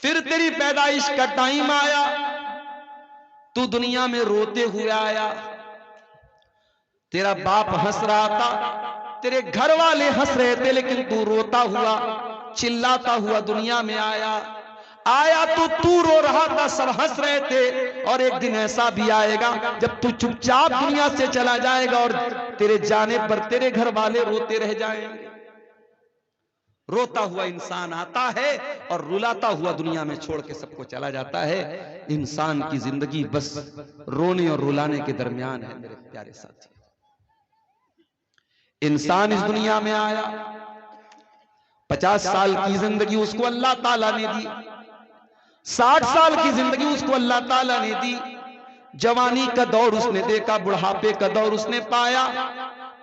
फिर तेरी पैदाइश का टाइम आया, तू दुनिया में रोते हुए आया। तेरा बाप हंस रहा था, तेरे घर वाले हंस रहे थे, लेकिन तू रोता हुआ चिल्लाता हुआ दुनिया में आया। आया तो तू रो रहा था, सब हंस रहे थे। और एक दिन ऐसा भी आएगा जब तू चुपचाप दुनिया से चला जाएगा और तेरे जाने पर तेरे घर वाले रोते रह जाएंगे। रोता हुआ इंसान आता है और रुलाता हुआ दुनिया में छोड़ के सबको चला जाता है। इंसान की जिंदगी बस रोने और रुलाने के दरमियान है मेरे प्यारे साथी। इंसान इस दुनिया में आया, 50 साल की जिंदगी उसको अल्लाह ताला ने दी, 60 साल की जिंदगी उसको अल्लाह ताला ने दी। जवानी का दौर उसने देखा, बुढ़ापे का दौर उसने पाया,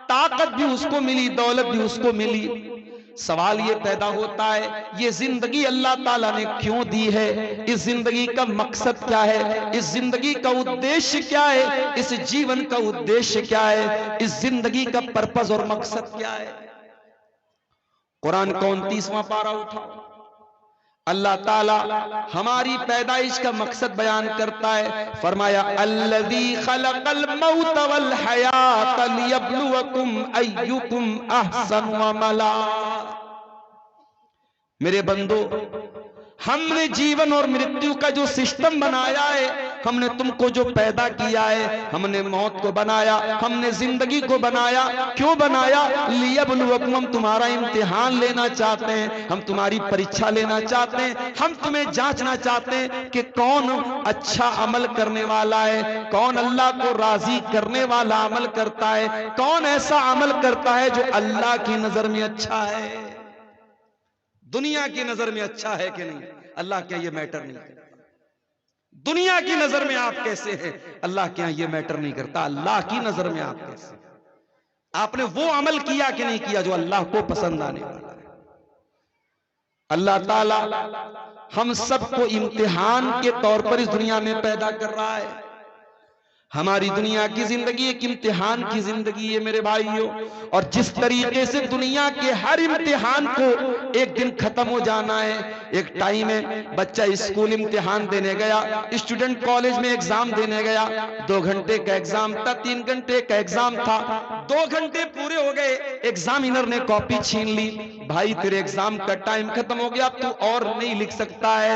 ताकत भी उसको मिली, दौलत भी उसको मिली। सवाल ये पैदा होता है, ये जिंदगी अल्लाह ताला ने क्यों दी है? इस जिंदगी का मकसद क्या है? इस जिंदगी का उद्देश्य क्या है? इस जीवन का उद्देश्य क्या है? इस जिंदगी का पर्पस और मकसद क्या है? कुरान का 29वां पारा उठाओ, अल्लाह ताला हमारी पैदाइश का मकसद बयान करता है। फरमाया अल्लज़ी खलक़ल मौत वल हयात लियब्लुवकुम अय्युकुम अहसनु अमला। मेरे बंदो, हमने जीवन और मृत्यु का जो सिस्टम बनाया है, हमने तुमको जो पैदा किया है, हमने मौत को बनाया, हमने जिंदगी को बनाया। क्यों बनाया? लियब्लुवकुम, हम तुम्हारा इम्तिहान लेना चाहते हैं, हम तुम्हारी परीक्षा लेना चाहते हैं, हम तुम्हें जांचना चाहते हैं कि कौन अच्छा अमल करने वाला है, कौन अल्लाह को राजी करने वाला अमल करता है, कौन ऐसा अमल करता है जो अल्लाह की नजर में अच्छा है। दुनिया की नजर में अच्छा है कि नहीं, अल्लाह क्या ये मैटर नहीं करता। दुनिया की नजर में आप कैसे हैं, अल्लाह क्या ये मैटर नहीं करता। अल्लाह की नजर में आप कैसे, आपने वो अमल किया कि नहीं किया जो अल्लाह को पसंद आने वाला है। अल्लाह ताला हम सबको इम्तिहान के तौर पर इस दुनिया में पैदा कर रहा है। हमारी दुनिया की जिंदगी एक इम्तिहान की जिंदगी है मेरे भाइयों, और जिस तरीके से दुनिया के हर इम्तिहान को एक दिन खत्म हो जाना है। एक टाइम है, बच्चा स्कूल इम्तिहान देने गया, स्टूडेंट कॉलेज में एग्जाम देने गया, 2 घंटे का एग्जाम था, 3 घंटे का एग्जाम था, 2 घंटे पूरे हो गए, एग्जामिनर ने कॉपी छीन ली। भाई तेरे एग्जाम का टाइम खत्म हो गया, तू और नहीं लिख सकता है।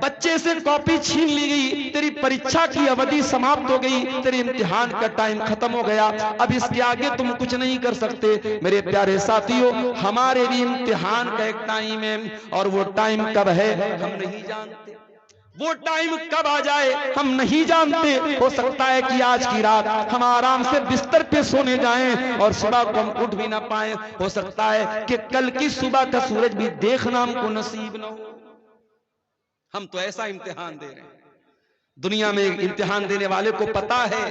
बच्चे से कॉपी छीन ली गई, तेरी परीक्षा की अवधि समाप्त हो गई, तेरे इम्तिहान का टाइम खत्म हो गया, अब इसके आगे तुम कुछ नहीं कर सकते। मेरे प्यारे साथियों, हमारे भी इम्तिहान का एक टाइम है, और वो टाइम कब है हम नहीं जानते, वो टाइम कब आ जाए हम नहीं जानते। हो सकता है कि आज की रात हम आराम से बिस्तर पे सोने जाएं और सुबह को हम उठ भी ना पाए। हो सकता है कि कल की सुबह का सूरज भी देखना हमको नसीब ना हो। हम तो ऐसा इम्तिहान दे रहे हैं। दुनिया में इम्तिहान देने वाले को पता है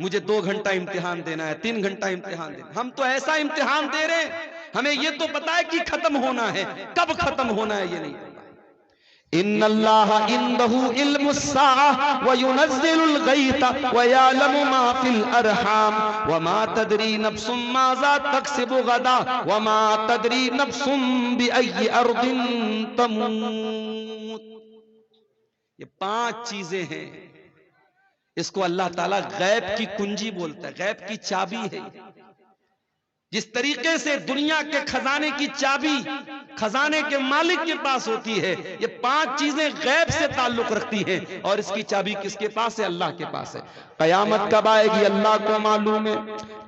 मुझे 2 घंटा इम्तिहान देना है, 3 घंटा इम्तिहान देना। हम तो ऐसा इम्तिहान दे रहे हैं, हमें ये तो पता है कि खत्म होना है, कब खत्म होना है ये नहीं पता। इन्नल्लाह इंदहु इल्मुस्साअह व युनज़्ज़िलुल गैथ व यअलमु मा फिल अरहाम व मा तदरी नफ्सुम माज़ा तक्सिबु गदा व मा तदरी नफ्सुम बिअय्यि अर्दिन तमूत। ये 5 चीजें हैं, इसको अल्लाह ताला गैब की कुंजी बोलता है, गैब की चाबी है। जिस तरीके से दुनिया के खजाने की चाबी खजाने के मालिक के पास होती है, ये 5 चीजें गैब से ताल्लुक रखती हैं, और इसकी चाबी किसके पास है? अल्लाह के पास है। कयामत कब आएगी अल्लाह को मालूम है,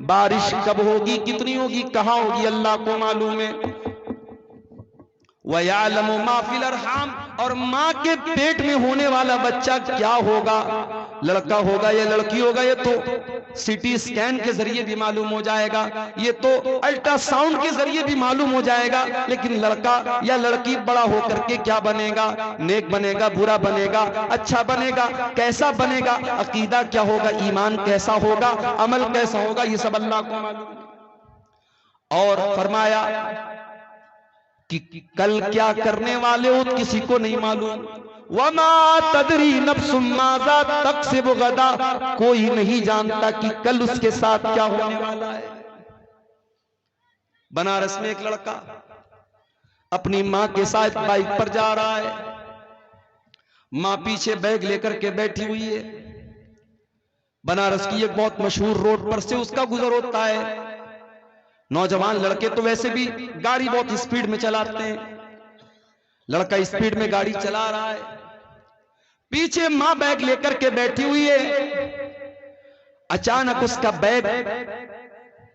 बारिश कब होगी, कितनी होगी, कहां होगी, अल्लाह को मालूम है। वयालमु मा फिल अरहाम, और माँ के पेट में होने वाला बच्चा क्या होगा, लड़का होगा या लड़की होगा, ये तो सीटी स्कैन के जरिए भी मालूम हो जाएगा, ये तो अल्ट्रासाउंड के जरिए भी मालूम हो जाएगा। लेकिन लड़का या लड़की बड़ा होकर के क्या बनेगा, नेक बनेगा, बुरा बनेगा, अच्छा बनेगा, कैसा बनेगा, अकीदा क्या होगा, ईमान कैसा होगा, अमल कैसा होगा, ये सब अल्लाह को मालूम। और फरमाया कि कल क्या करने वाले हो किसी को नहीं मालूम। वमा तदरी नफ्सुम माज़ा तक्सिबु गदा, कोई नहीं जानता कि कल उसके साथ क्या होने वाला है। बनारस में एक लड़का अपनी मां के साथ बाइक पर जा रहा है, मां पीछे बैग लेकर के बैठी हुई है। बनारस की एक बहुत मशहूर रोड पर से उसका गुजर होता है। नौजवान लड़के तो वैसे भी गाड़ी बहुत स्पीड में चलाते हैं। लड़का स्पीड में गाड़ी चला रहा है, पीछे मां बैग लेकर के बैठी हुई है। अचानक उसका बैग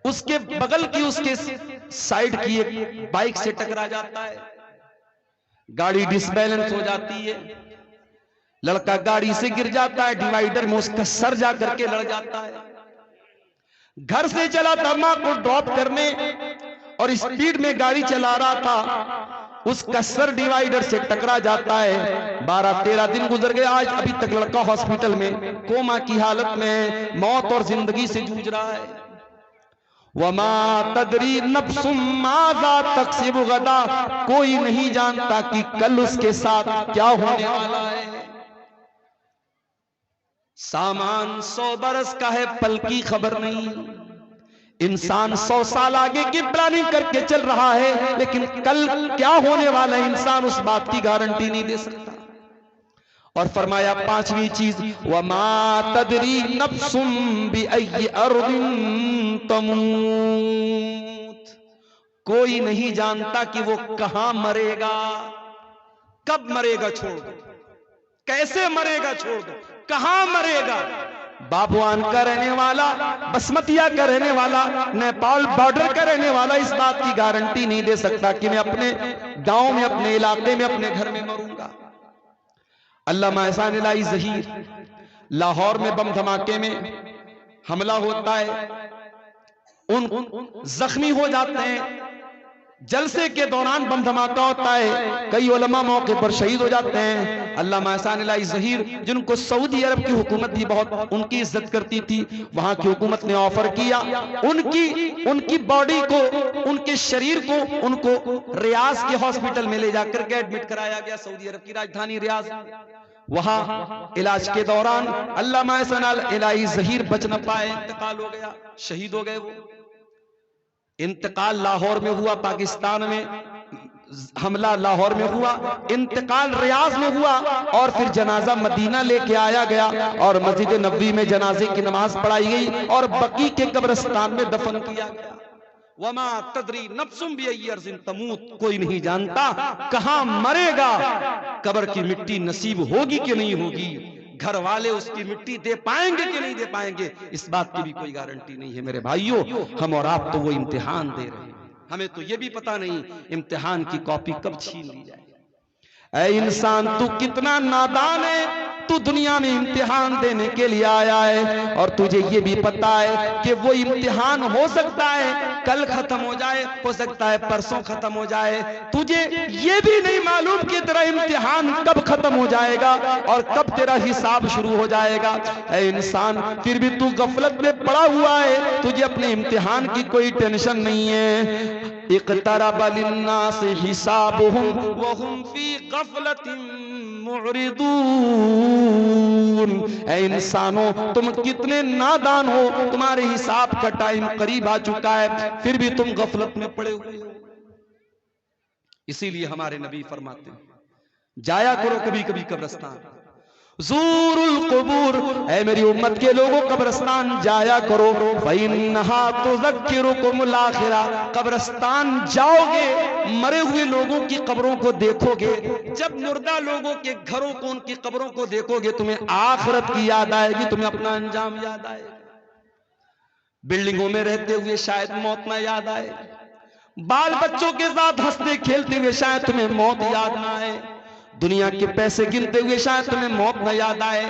उसके बगल की उसके साइड की एक बाइक से टकरा जाता है। गाड़ी डिसबैलेंस हो जाती है, लड़का गाड़ी से गिर जाता है। डिवाइडर में उसका सर जा करके लड़ जाता है। घर से चला था मां को ड्रॉप करने और स्पीड में गाड़ी चला रहा था, उसका सर डिवाइडर से टकरा जाता है। 12-13 दिन गुजर गए, आज अभी तक लड़का हॉस्पिटल में कोमा की हालत में है, मौत और जिंदगी से जूझ रहा है। वमा तदरी नफ्सुम माज़ा तक्सिबु गदा, कोई नहीं जानता कि कल उसके साथ क्या होने वाला है। सामान 100 बरस का है, पल की खबर नहीं। इंसान 100 साल आगे की प्लानिंग करके चल रहा है, लेकिन कल क्या होने वाला है इंसान उस बात की गारंटी नहीं दे सकता। और फरमाया पांचवी चीज, वमा तदरी नफ्सुम बिअय्यि अर्दिन तमूत, कोई नहीं जानता कि वो कहां मरेगा, कब मरेगा छोड़ दो, कैसे मरेगा छोड़ दो, कहां मरेगा। बाबुआन का रहने वाला, बसमतिया का रहने वाला, नेपाल बॉर्डर का रहने वाला इस बात की गारंटी नहीं दे सकता कि मैं अपने गांव में, अपने इलाके में, अपने घर में मरूंगा। अल्लामा एहसान इलाही ज़हीर, लाहौर में बम धमाके में हमला होता है, उन जख्मी हो जाते हैं। जलसे के दौरान बम धमाका होता है, कई उलमा मौके पर शहीद हो जाते हैं। अल्लामा एहसान इलाही ज़हीर, जिनको सऊदी अरब की हुकूमत भी बहुत उनकी इज्जत करती थी, वहां की हुकूमत ने ऑफर किया उनकी बॉडी को, उनके शरीर को, उनको रियाज के हॉस्पिटल में ले जाकर के एडमिट कराया गया, सऊदी अरब की राजधानी रियाज। वहां इलाज के दौरान अल्लामा एहसान इलाही ज़हीर बच न पाए, इंतकाल हो गया, शहीद हो गए। वो इंतकाल लाहौर में हुआ, पाकिस्तान में हमला लाहौर में हुआ, इंतकाल रियाज में हुआ, और फिर जनाजा मदीना लेके आया गया और मस्जिद नबवी में जनाजे की नमाज पढ़ाई गई और बकी के कब्रिस्तान में दफन किया गया। वमा तदरी नफ्सुम बिअय्यि अर्ज़िन तमूत, कोई नहीं जानता कहां मरेगा, कब्र की मिट्टी नसीब होगी कि नहीं होगी, घर वाले उसकी मिट्टी दे पाएंगे कि नहीं दे पाएंगे, इस बात की भी कोई गारंटी नहीं है। मेरे भाइयों, हम और आप तो वो इम्तिहान दे रहे हैं, हमें तो ये भी पता नहीं इम्तिहान की कॉपी कब छीन ली जाए। ऐ इंसान, तू कितना नादान है, तू दुनिया में इम्तिहान देने के लिए आया है और तुझे ये भी पता है कि वो इम्तिहान हो सकता है कल खत्म हो जाए, हो सकता है परसों खत्म हो जाए। तुझे ये भी नहीं मालूम कि तेरा इम्तिहान कब खत्म हो जाएगा और कब तेरा हिसाब शुरू हो जाएगा। ऐ इंसान, फिर भी तू गफलत में पड़ा हुआ है, तुझे अपने इम्तिहान की कोई टेंशन नहीं है। इक़्तरब लिन्नासि हिसाबुहुम व हुम फी गफलतिन मुअरिदून। ऐ इंसानों, तुम कितने नादान हो, तुम्हारे हिसाब का टाइम करीब आ चुका है, फिर भी तुम गफलत में पड़े हुए हो। इसीलिए हमारे नबी फरमाते हैं, जाया करो कभी कभी कब्रिस्तान, ज़ूरुल क़ुबूर, ऐ मेरी उम्मत के लोगों कब्रिस्तान जाया करो। फ़इन्नहा तुज़क्किरुकुमुल आखिरा, कब्रिस्तान जाओगे, मरे हुए लोगों की कब्रों को देखोगे, जब मुर्दा लोगों के घरों को, उनकी कब्रों को देखोगे, तुम्हें आखिरत की याद आएगी, तुम्हें अपना अंजाम याद आएगा। बिल्डिंगों में रहते हुए शायद मौत ना याद आए, बाल बच्चों के साथ हंसते खेलते हुए शायद तुम्हें मौत याद ना आए, दुनिया के पैसे गिनते हुए शायद तुम्हें मौत न याद आए,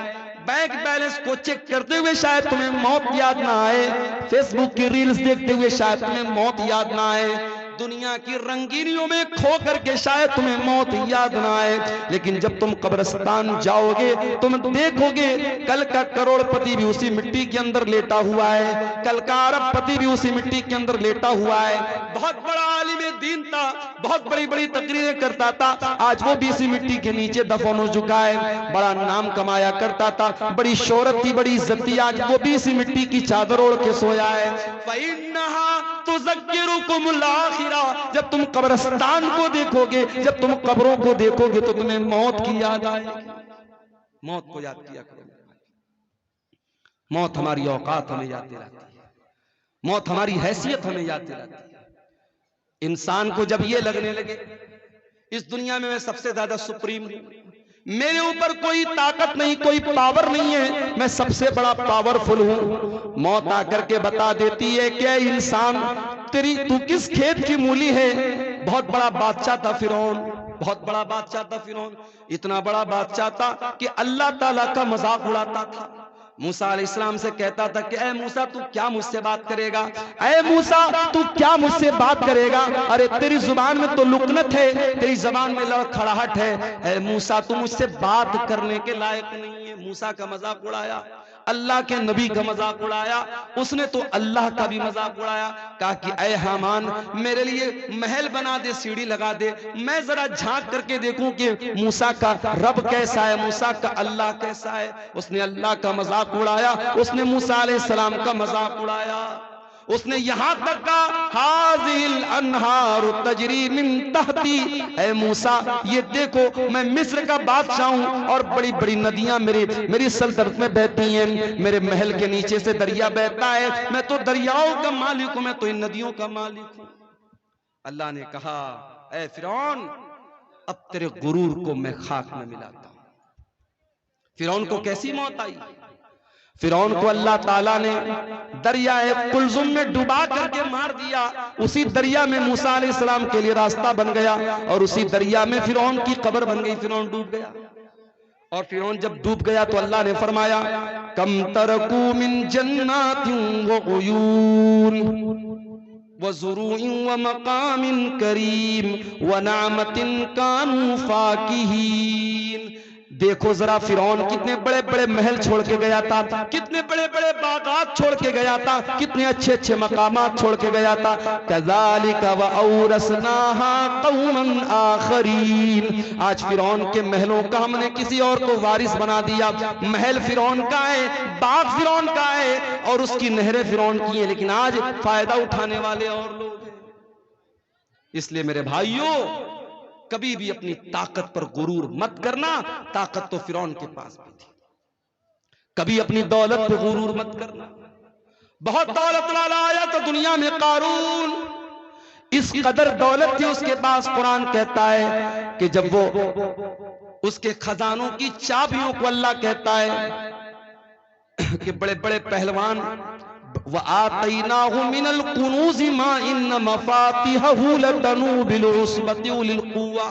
बैंक बैलेंस को चेक करते हुए शायद तुम्हें मौत याद ना आए, फेसबुक की रील्स देखते हुए शायद तुम्हें मौत याद ना आए, दुनिया की रंगीनियों में खो करके शायद तुम्हें मौत याद ना आए। लेकिन जब तुम कब्रिस्तान जाओगे, तुम देखोगे कल का करोड़पति भी उसी मिट्टी के अंदर लेटा हुआ है, कल का अरबपति भी उसी मिट्टी के अंदर लेटा हुआ है। बहुत बड़ा आलिम दीन था, बहुत बड़ी बड़ी तकरीरें करता था, आज वो भी इसी मिट्टी के नीचे दफन हो चुका है। बड़ा नाम कमाया करता था, बड़ी शोहरत थी, बड़ी इज्जत थी, आज वो भी इसी मिट्टी की चादर ओढ़ के सोया है। फ़इन्नहा तुज़क्किरुकुमुल आखिरा, जब तुम कब्रिस्तान को देखोगे, जब तुम कब्रों को देखोगे, तो तुम्हें मौत की याद आएगी। मौत को याद किया करो। मौत हमारी औकात हमें याद दिलाती है, मौत हमारी हैसियत हमें याद दिलाती है। इंसान को जब ये लगने लगे इस दुनिया में मैं सबसे ज्यादा सुप्रीम हूं, मेरे ऊपर कोई ताकत नहीं, कोई पावर नहीं है, मैं सबसे बड़ा पावरफुल हूं, मौत आकर के बता देती है कि इंसान तू किस खेत की मूली है। बहुत बड़ा बादशाह था फिरौन, बहुत बड़ा बादशाह था फिरौन, इतना बड़ा बादशाह था कि अल्लाह ताला का मजाक उड़ाता था। मूसा अलैहिस्सलाम से कहता था कि ऐ मूसा तू क्या मुझसे बात करेगा, ऐ मूसा तू क्या मुझसे बात करेगा, अरे तेरी जुबान में तो लुकनत है, तेरी जुबान में लड़खड़ाहट है, ऐ मूसा तू मुझसे बात करने के लायक नहीं है। मूसा का मजाक उड़ाया, अल्लाह के नबी का मजाक उड़ाया, उसने तो अल्लाह का भी मजाक उड़ाया। कहा कि ऐ हामान मेरे लिए महल बना दे, सीढ़ी लगा दे, मैं जरा झांक करके देखूं कि मूसा का रब कैसा है, मूसा का अल्लाह कैसा है। उसने अल्लाह का मजाक उड़ाया, उसने मूसा अलैहिस्सलाम का मजाक उड़ाया। उसने यहां तक कहा हाज़िल अनहारु तजरी मिन तहती, ऐ मूसा ये देखो मैं मिस्र का बादशाह हूं और बड़ी बड़ी नदियां मेरी सल्तनत में बहती हैं, मेरे महल के नीचे से दरिया बहता है, मैं तो दरियाओं का मालिक हूं, मैं तो इन नदियों का मालिक हूं। अल्लाह ने कहा ऐ फिरौन अब तेरे गुरूर को मैं खाक में मिलाता हूं। फिरौन को कैसी मौत आई? फिरौन को अल्लाह ताला ने दरियाए कुलजुम में डुबा करके मार दिया। उसी दरिया में मूसा अलैहिस्सलाम के लिए रास्ता बन गया और उसी दरिया में फिरौन की कब्र बन गई, फिरौन डूब गया। और फिरौन जब डूब गया तो अल्लाह ने फरमाया कम तरकू मिन जन्नातिन व उयून व ज़ुरूइन व मकामिन करीम व नामतिन कानू फाकिहीन। देखो जरा फिरौन कितने बड़े बड़े महल छोड़ के गया था, कितने बड़े बड़े बागात छोड़ के गया था, कितने अच्छे अच्छे मकामात छोड़ के गया था। कज़ालिका व औरसनाहा कौमन आखरीन, आज फिरौन के महलों का हमने किसी और को वारिस बना दिया। महल फिरौन का है, बाग फिरौन का है और उसकी नहरें फिरौन की है, लेकिन आज फायदा उठाने वाले और लोग हैं। इसलिए मेरे भाइयों कभी भी अपनी ताकत पर गुरूर मत करना, ताकत तो फिरौन के पास भी थी। कभी अपनी दौलत पर गुरूर मत करना। बहुत दौलत वाला आया तो दुनिया में कारून, इस कदर दौलत थी उसके पास, कुरान कहता है कि जब वो उसके खजानों की चाबियों को अल्लाह कहता है कि बड़े बड़े पहलवान व आतैनाहु मिनल कुनूज़ि मा इन्न मफातिहहु लतनू बिल उस्बति उलिल कुव्वा,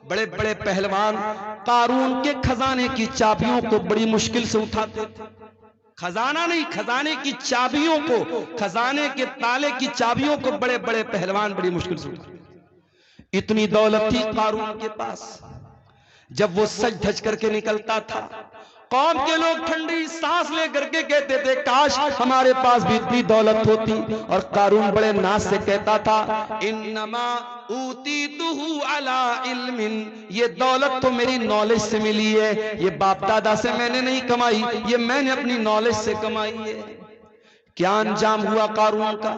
बड़े बड़े पहलवान कारून के खजाने की चाबियों को बड़ी मुश्किल से उठाते थे। खजाना नहीं, खजाने की चाबियों को, खजाने के ताले की चाबियों को बड़े बड़े पहलवान बड़ी मुश्किल से उठाते। इतनी दौलत थी कारून के पास। जब वो सज धज करके निकलता था कौम के लोग ठंडी सांस लेकर के कहते थे काश हमारे पास भी इतनी दौलत होती। और कारून बड़े नाज से कहता था इन्नमा ऊतीतुहु अला इल्मिन, ये दौलत तो मेरी नॉलेज से मिली है, ये बाप दादा से मैंने नहीं कमाई, ये मैंने अपनी नॉलेज से कमाई है। क्या अंजाम हुआ कारून का?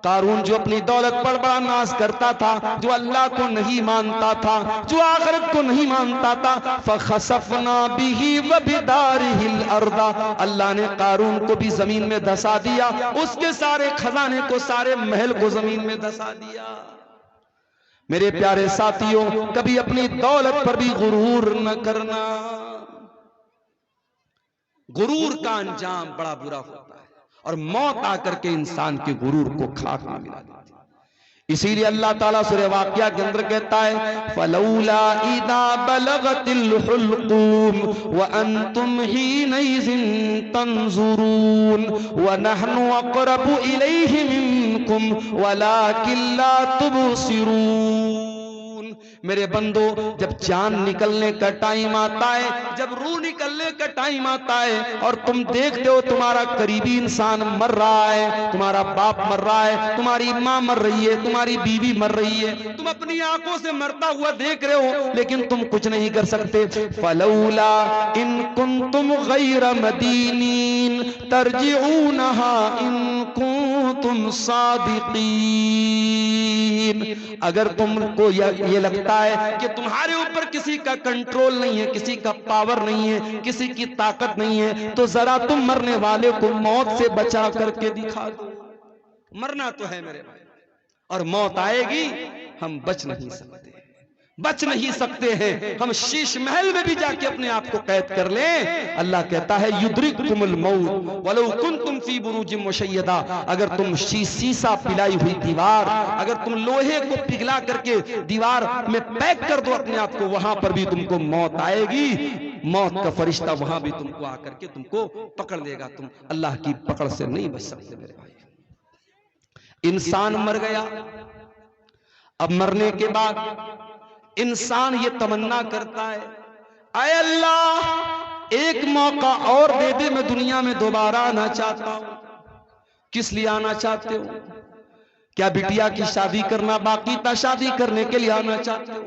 कारून जो अपनी दौलत पर बड़ा नाज करता था, जो अल्लाह को नहीं मानता था, जो आखिरत को नहीं मानता था, फखसफना बिही व बिदारिहिल अर्दा, अल्लाह ने कारून को भी जमीन में धसा दिया, उसके सारे खजाने को, सारे महल को जमीन में धसा दिया। मेरे प्यारे साथियों कभी अपनी दौलत पर भी गुरूर न करना। गुरूर का अंजाम बड़ा बुरा होता है और मौत आकर के इंसान के गुरूर को खाक में मिला देती है। इसीलिए अल्लाह ताला सूरह वाक़िया के अंदर कहता है फलौला इदा बलगतिल हुल्कूम व अंतुम हीनइज़िन तंजुरून व नहनु अक़रबु इलैहि मिनकुम वलाकिन ला तुबसिरून। मेरे बंदो जब जान निकलने का टाइम आता है, जब रूह निकलने का टाइम आता है और तुम देखते हो तुम्हारा करीबी इंसान मर रहा है, तुम्हारा बाप मर रहा है, तुम्हारी माँ मर रही है, तुम्हारी बीवी मर रही है, तुम अपनी आंखों से मरता हुआ देख रहे हो लेकिन तुम कुछ नहीं कर सकते। फलौला इन कुंतुम गैर मदीनीन तरजिऊनहा इन कुंतुम कुंतुम सादिकीन। अगर तुमको ये लगता है कि तुम्हारे ऊपर किसी का कंट्रोल नहीं है, किसी का पावर नहीं है, किसी की ताकत नहीं है, तो जरा तुम मरने वाले को मौत से बचा करके दिखा दो। मरना तो है मेरे भाई, और मौत आएगी, हम बच नहीं सकते, बच नहीं सकते हैं। हम शीश महल में भी जाके अपने आप को कैद कर लें, अल्लाह कहता है युद्रिकुमुल मौत वलौ कुंतुम फी बुरूजिम मुशय्यदा। अगर तुम शीशा पिलाई हुई दीवार, अगर तुम लोहे को पिघला करके दीवार में पैक कर दो अपने आप को, वहां पर भी तुमको मौत आएगी। मौत का फरिश्ता वहां भी तुमको आकर के तुमको पकड़ लेगा, तुम अल्लाह की पकड़ से नहीं बच सकते मेरे भाई। इंसान मर गया, अब मरने के बाद इंसान ये तमन्ना करता है, आए अल्लाह एक मौका और दे दे, मैं दुनिया में दोबारा आना चाहता हूं। किस लिए आना चाहते हो? क्या बिटिया की शादी करना बाकी था, शादी करने के लिए आना चाहते हो?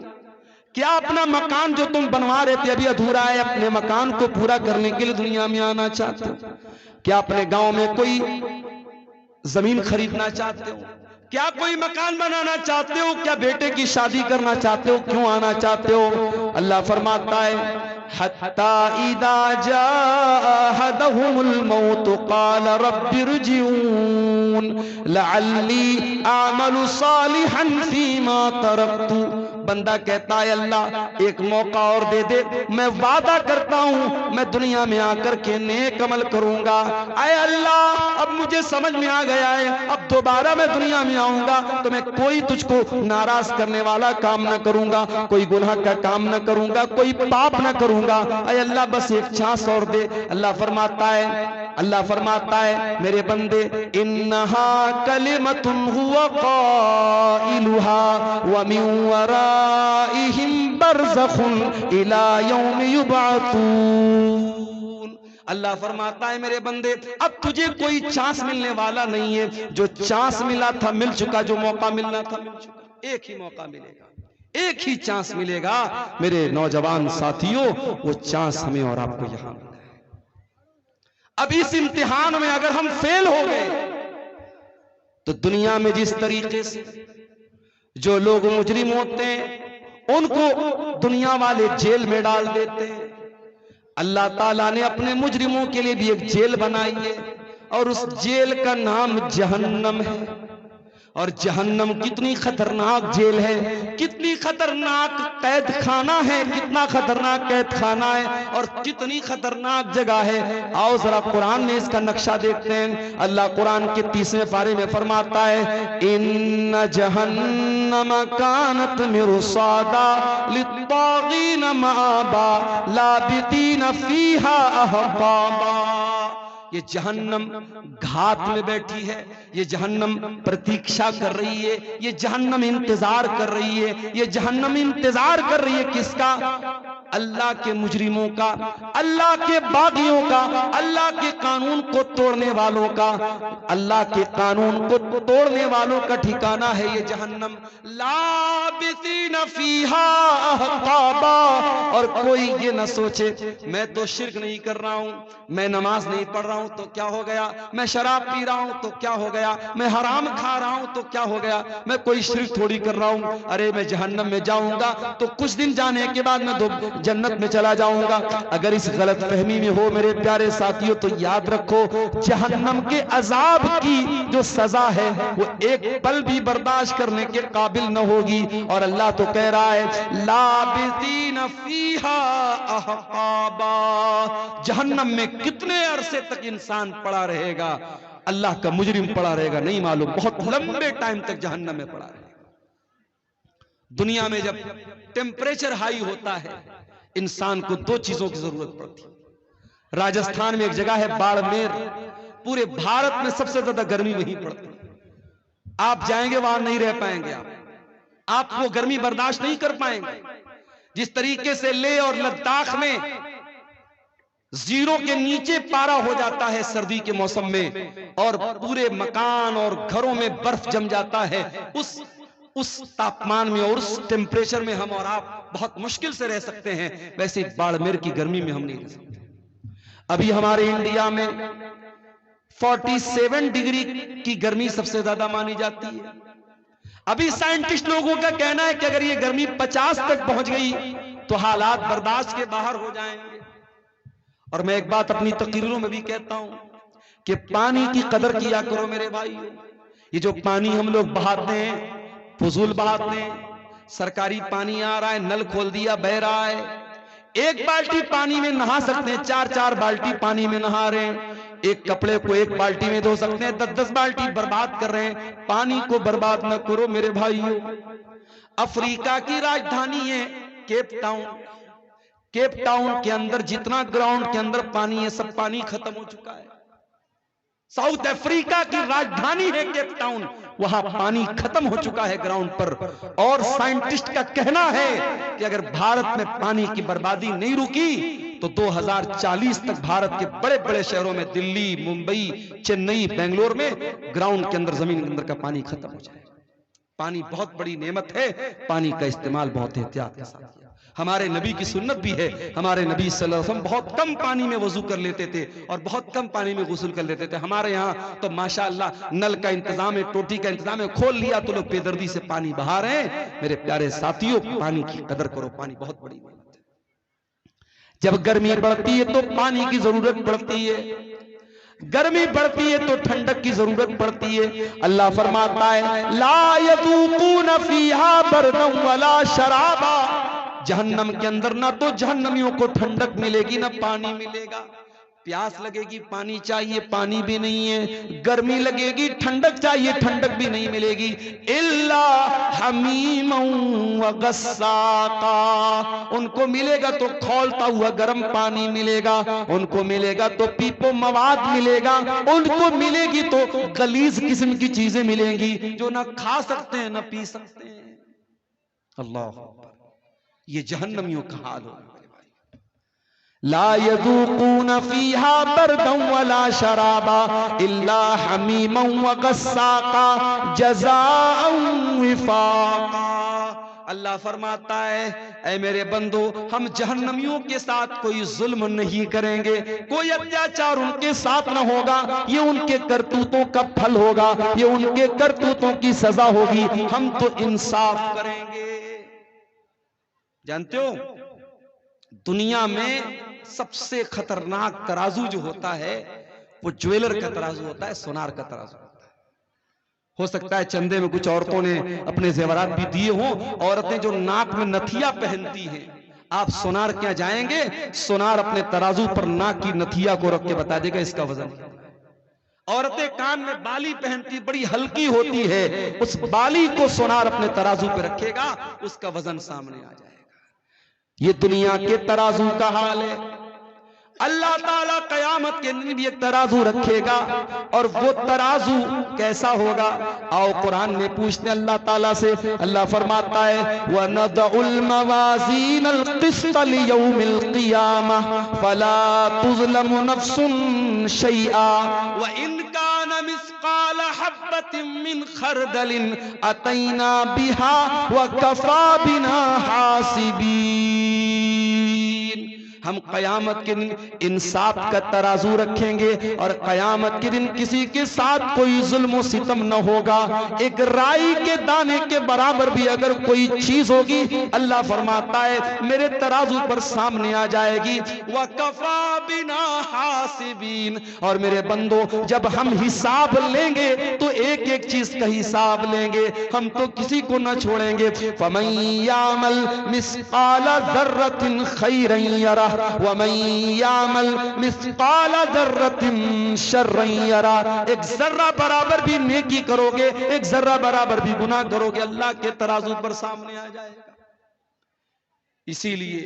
क्या अपना मकान जो तुम बनवा रहे थे अभी अधूरा है, अपने मकान को पूरा करने के लिए दुनिया में आना चाहते हो? क्या अपने गांव में कोई जमीन खरीदना चाहते हो? क्या कोई मकान बनाना चाहते हो? क्या बेटे की शादी करना चाहते हो? क्यों आना चाहते हो? अल्लाह फरमाता है हत्ता इदा जाअहदहुमुल मौत क़ाल रब्बिरजिऊन लअल्ली अअमलु सालिहन फीमा तरक्तु। बंदा कहता है अल्लाह एक मौका और दे दे, मैं वादा करता हूं मैं दुनिया में आकर के नेक अमल करूंगा। आए अल्लाह अब मुझे समझ में आ गया है, अब दोबारा मैं दुनिया में आऊंगा तो मैं कोई तुझको नाराज करने वाला काम न करूंगा, कोई गुनाह का काम न करूंगा, कोई पाप न करूंगा। आए अल्लाह बस एक चांस और दे। अल्लाह फरमाता है मेरे बंदे इन्नहा कलिमतुन हुवा क़ाइलुहा व मिन वराइहिम बरज़खुन इला यौम युबअतून। अल्लाह फरमाता है मेरे बंदे अब तुझे कोई चांस मिलने वाला नहीं है, जो चांस मिला था मिल चुका, जो मौका मिलना था मिल चुका। एक ही मौका मिलेगा, एक ही चांस मिलेगा मेरे नौजवान साथियों, वो चांस हमें और आपको यहां मिला है। अब इस इम्तिहान में अगर हम फेल हो गए तो दुनिया में जिस तरीके से जो लोग मुजरिम होते हैं उनको दुनिया वाले जेल में डाल देते हैं, अल्लाह ताला ने अपने मुजरिमों के लिए भी एक जेल बनाई है और उस जेल का नाम जहन्नम है। और जहन्नम कितनी खतरनाक जेल है, कितनी खतरनाक कैद खाना है, कितना खतरनाक कैद खाना है और कितनी खतरनाक जगह है। आओ जरा कुरान में इसका नक्शा देखते हैं। अल्लाह कुरान के 30वें पारे में फरमाता है इन्न जहन्नम कानत मिरसादा लित्तागीन माबा लाबितीन फीहा अहकाबा। ये जहन्नम घात में बैठी है, ये जहन्नम प्रतीक्षा कर रही है, ये जहन्नम इंतजार कर रही है। ये जहन्नम इंतजार कर रही है किसका? अल्लाह के मुजरिमों का, अल्लाह के बागियों का, अल्लाह के कानून को तोड़ने वालों का। अल्लाह के कानून को तोड़ने वालों का ठिकाना है ये जहन्नम। लाबिसीन फीहा अहकाबा। और कोई ये ना सोचे मैं तो शिर्क नहीं कर रहा हूं, मैं नमाज नहीं पढ़ रहा हूं तो क्या हो गया, मैं शराब पी रहा हूं तो क्या हो गया, मैं हराम खा रहा हूं तो क्या हो गया, मैं कोई शिर्क थोड़ी कर रहा हूं। अरे मैं जहन्नम में जाऊंगा तो कुछ दिन जाने के बाद मैं जन्नत में चला जाऊंगा। अगर इस गलत फहमी में हो मेरे प्यारे साथियों तो याद रखो जहन्नम के अजाब की जो सजा है वो एक पल भी बर्दाश्त करने के काबिल न होगी। और अल्लाह तो कह रहा है लाबिसीन फीहा अहकाबा। जहन्नम में कितने अरसे तक इंसान पड़ा रहेगा, अल्लाह का मुजरिम पड़ा रहेगा नहीं मालूम, बहुत लंबे टाइम तक जहन्नम में पड़ा रहेगा। दुनिया में जब टेम्परेचर हाई होता है इंसान को दो चीजों की जरूरत पड़ती है। राजस्थान में एक जगह है बाड़मेर, पूरे भारत में सबसे ज्यादा गर्मी वहीं पड़ती है। आप जाएंगे वहां नहीं रह पाएंगे, आप वो गर्मी बर्दाश्त नहीं कर पाएंगे। जिस तरीके से लेह और लद्दाख में 0 के नीचे पारा हो जाता है सर्दी के मौसम में और पूरे मकान और घरों में बर्फ जम जाता है, उस तापमान में और उस टेम्परेचर में हम और आप बहुत मुश्किल से रह सकते हैं, वैसे बाड़मेर की गर्मी में हम नहीं रह सकते। अभी हमारे इंडिया में 47 डिग्री की गर्मी सबसे ज्यादा मानी जाती है। अभी साइंटिस्ट लोगों का कहना है कि अगर ये गर्मी 50 तक पहुंच गई तो हालात बर्दाश्त के बाहर हो जाएंगे। और मैं एक बात अपनी तकरीरों में भी कहता हूं कि पानी की कदर किया करो मेरे भाई। ये जो पानी हम लोग बहाते हैं, फजूल बहाते हैं, सरकारी पानी आ रहा है, नल खोल दिया बह रहा है, एक बाल्टी पानी में नहा सकते हैं, 4-4 बाल्टी पानी में नहा रहे हैं, एक कपड़े को एक बाल्टी में धो सकते हैं, 10-10 बाल्टी बर्बाद कर रहे हैं। पानी को बर्बाद न करो मेरे भाइयों। अफ्रीका की राजधानी है केप टाउन। केप टाउन के अंदर जितना ग्राउंड के अंदर पानी है सब पानी खत्म हो चुका है। साउथ अफ्रीका की राजधानी है केप टाउन, वहां पानी खत्म हो चुका है ग्राउंड पर। और साइंटिस्ट का कहना है कि अगर भारत में पानी की बर्बादी नहीं रुकी तो 2040 तक भारत के बड़े बड़े शहरों में, दिल्ली, मुंबई, चेन्नई, बेंगलोर में ग्राउंड के अंदर, जमीन के अंदर का पानी खत्म हो जाएगा। पानी बहुत बड़ी नेमत है, पानी का इस्तेमाल बहुत एहतियात के साथ किया। हमारे नबी की सुन्नत भी है, हमारे नबी सल्लल्लाहु अलैहि वसल्लम बहुत कम पानी में वजू कर लेते थे और बहुत कम पानी में गुस्ल कर लेते थे। हमारे यहाँ तो माशाअल्लाह नल का इंतजाम है, टोटी का इंतजाम है, खोल लिया तो लोग बेदर्दी से पानी बहा रहे हैं। मेरे प्यारे साथियों, पानी की कदर करो, पानी बहुत बड़ी नेमत है। जब गर्मी बढ़ती है तो पानी की जरूरत पड़ती है, गर्मी बढ़ती है तो ठंडक की जरूरत पड़ती है। अल्लाह फरमाता है ला यज़ूक़ून फ़ीहा बरदन वला शराबा, जहन्नम के अंदर ना तो जहन्नमियों को ठंडक मिलेगी ना पानी मिलेगा। प्यास लगेगी पानी चाहिए, पानी भी नहीं है, गर्मी लगेगी ठंडक चाहिए, ठंडक भी नहीं मिलेगी। इल्ला हमीमन व गस्साका, उनको मिलेगा तो खौलता हुआ गर्म पानी मिलेगा, उनको मिलेगा तो पीपो मवाद मिलेगा, उनको मिलेगी तो गलीज किस्म की चीजें मिलेंगी जो ना खा सकते हैं ना पी सकते हैं। अल्लाह, ये जहन्नमियों का हाल होगा। ला यज़ूक़ून फ़ीहा बरदन वला शराबा इल्ला हमीमन व गस्साका जज़ाअन विफ़ाक़ा। अल्लाह फरमाता है ऐ मेरे बंदो, हम जहन्नमियों के साथ कोई जुल्म नहीं करेंगे, कोई अत्याचार उनके साथ न होगा। ये उनके करतूतों का फल होगा, ये उनके करतूतों की सजा होगी। हम तो इंसाफ करेंगे। जानते हो दुनिया में सबसे खतरनाक तराजू जो होता है वो ज्वेलर का तराजू होता है, सोनार का तराजू होता है। हो सकता है चंदे में कुछ औरतों ने अपने जेवरात भी दिए हों। औरतें जो नाक में नथिया पहनती हैं, आप सोनार क्या जाएंगे, सोनार अपने तराजू पर नाक की नथिया को रख के बता देगा इसका वजन। औरतें कान में बाली पहनती, बड़ी हल्की होती है, उस बाली को सोनार अपने तराजू पे रखेगा, उसका वजन सामने आ जाएगा। ये दुनिया के तराजू का हाल है। अल्लाह ताला कयामत के दिन भी एक तराजू रखेगा, और वो तराजू कैसा होगा? आओ कुरान में पूछते अल्लाह ताला से। अल्लाह फरमाता है वनदउल मवाज़ीनल क़िस्त लियौमिल क़ियामह फला तुज़लमु नफ्सुन शैआ व इन कान मिस्क़ाल हब्बतिन मिन खरदलिन अतैना बिहा व कफ़ा बिना हासिबीन। हम कयामत के दिन इंसाफ का तराजू रखेंगे और कयामत के दिन किसी के साथ कोई जुल्म सितम न होगा। एक राई के दाने के बराबर भी अगर कोई चीज होगी, अल्लाह फरमाता है मेरे तराजू पर सामने आ जाएगी। वकफा बिना हासिबीन, और मेरे बंदो जब हम हिसाब लेंगे तो एक एक चीज का हिसाब लेंगे, हम तो किसी को न छोड़ेंगे। फमन यामल मिस्क़ाल ज़र्रतिन खैरन यरह वमन यामल मिस्क़ाल ज़र्रतिन शर्रन यरह। एक जर्रा बराबर भी नेकी करोगे, एक जर्रा बराबर भी गुनाह करोगे, अल्लाह के तराजू पर सामने आ जाएगा। इसीलिए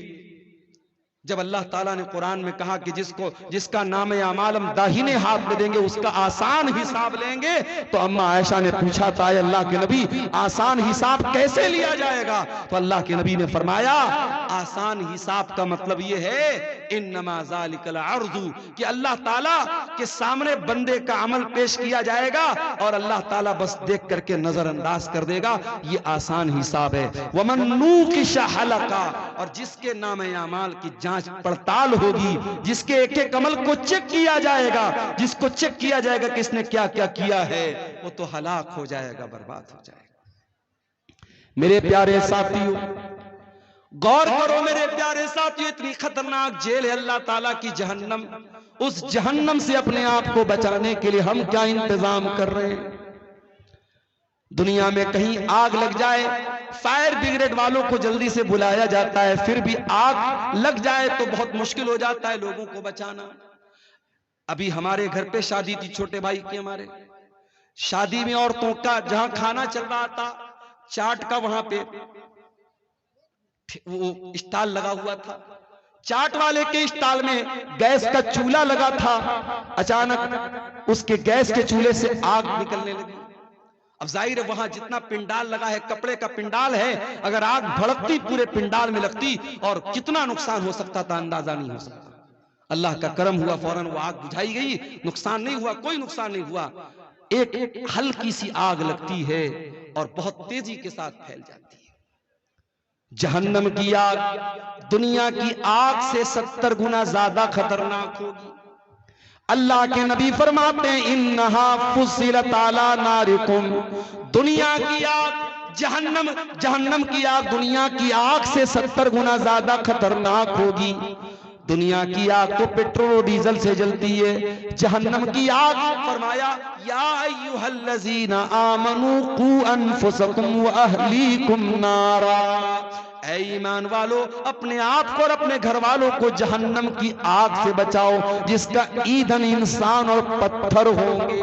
जब अल्लाह ताला ने कुरान में कहा कि जिसका नाम अमाल हम दाहिने हाथ में देंगे उसका आसान हिसाब लेंगे, तो अम्मा आयशा ने पूछा था अल्लाह के नबी आसान हिसाब कैसे लिया जाएगा? तो अल्लाह के नबी ने फरमाया आसान हिसाब का मतलब ये है इन्नमा ज़ालिकल अर्ज़ु, कि अल्लाह ताला के सामने बंदे का अमल पेश किया जाएगा और अल्लाह ताला बस देख करके नजरअंदाज कर देगा। ये आसान हिसाब है। वमन नूक़िश हलका, और जिसके नाम अमाल की जांच पड़ताल होगी, जिसके एक एक अमल को चेक किया जाएगा, जिसको चेक किया जाएगा किसने क्या क्या किया है, वो तो हलाक हो जाएगा, बर्बाद हो जाएगा। मेरे प्यारे साथियों, गौर करो मेरे प्यारे साथियों, इतनी खतरनाक जेल है अल्लाह ताला की जहन्नम। उस जहन्नम से अपने आप को बचाने के लिए हम क्या इंतजाम कर रहे हैं? दुनिया में कहीं आग लग जाए, फायर ब्रिगेड वालों को जल्दी से बुलाया जाता है, फिर भी आग लग जाए तो बहुत मुश्किल हो जाता है लोगों को बचाना। अभी हमारे घर पे शादी थी, छोटे भाई की हमारे शादी में औरतों का जहां खाना चल रहा था, चाट का वहां पे वो स्टॉल लगा हुआ था, चाट वाले के स्टॉल में गैस का चूल्हा लगा था। अचानक उसके गैस के चूल्हे से आग निकलने लगी। अब जाहिर है वहां जितना पिंडाल लगा है, कपड़े का पिंडाल है, अगर आग भड़कती पूरे पिंडाल में लगती और कितना नुकसान हो सकता था अंदाजा नहीं हो सकता। अल्लाह का करम हुआ, फौरन वो आग बुझाई गई, नुकसान नहीं हुआ, कोई नुकसान नहीं हुआ। एक हल्की सी आग लगती है और बहुत तेजी के साथ फैल जाती है। जहन्नम की आग दुनिया की आग से 70 गुना ज्यादा खतरनाक होगी। अल्लाह के नबी फरमाते हैं इन्नहा फुस्सिलत अला नारिकुम, दुनिया की आग जहन्नम की आग दुनिया की आग से 70 गुना ज्यादा खतरनाक होगी। दुनिया की आग तो पेट्रोल और डीजल से जलती है, जहन्नम की आग फरमाया या अय्युहल्लज़ीना आमनू कू अनफुसकुम व अहलीकुम नारा, ऐ ईमान वालो अपने आप को और अपने घर वालों को जहन्नम की आग से बचाओ, जिसका ईंधन इंसान और पत्थर होंगे।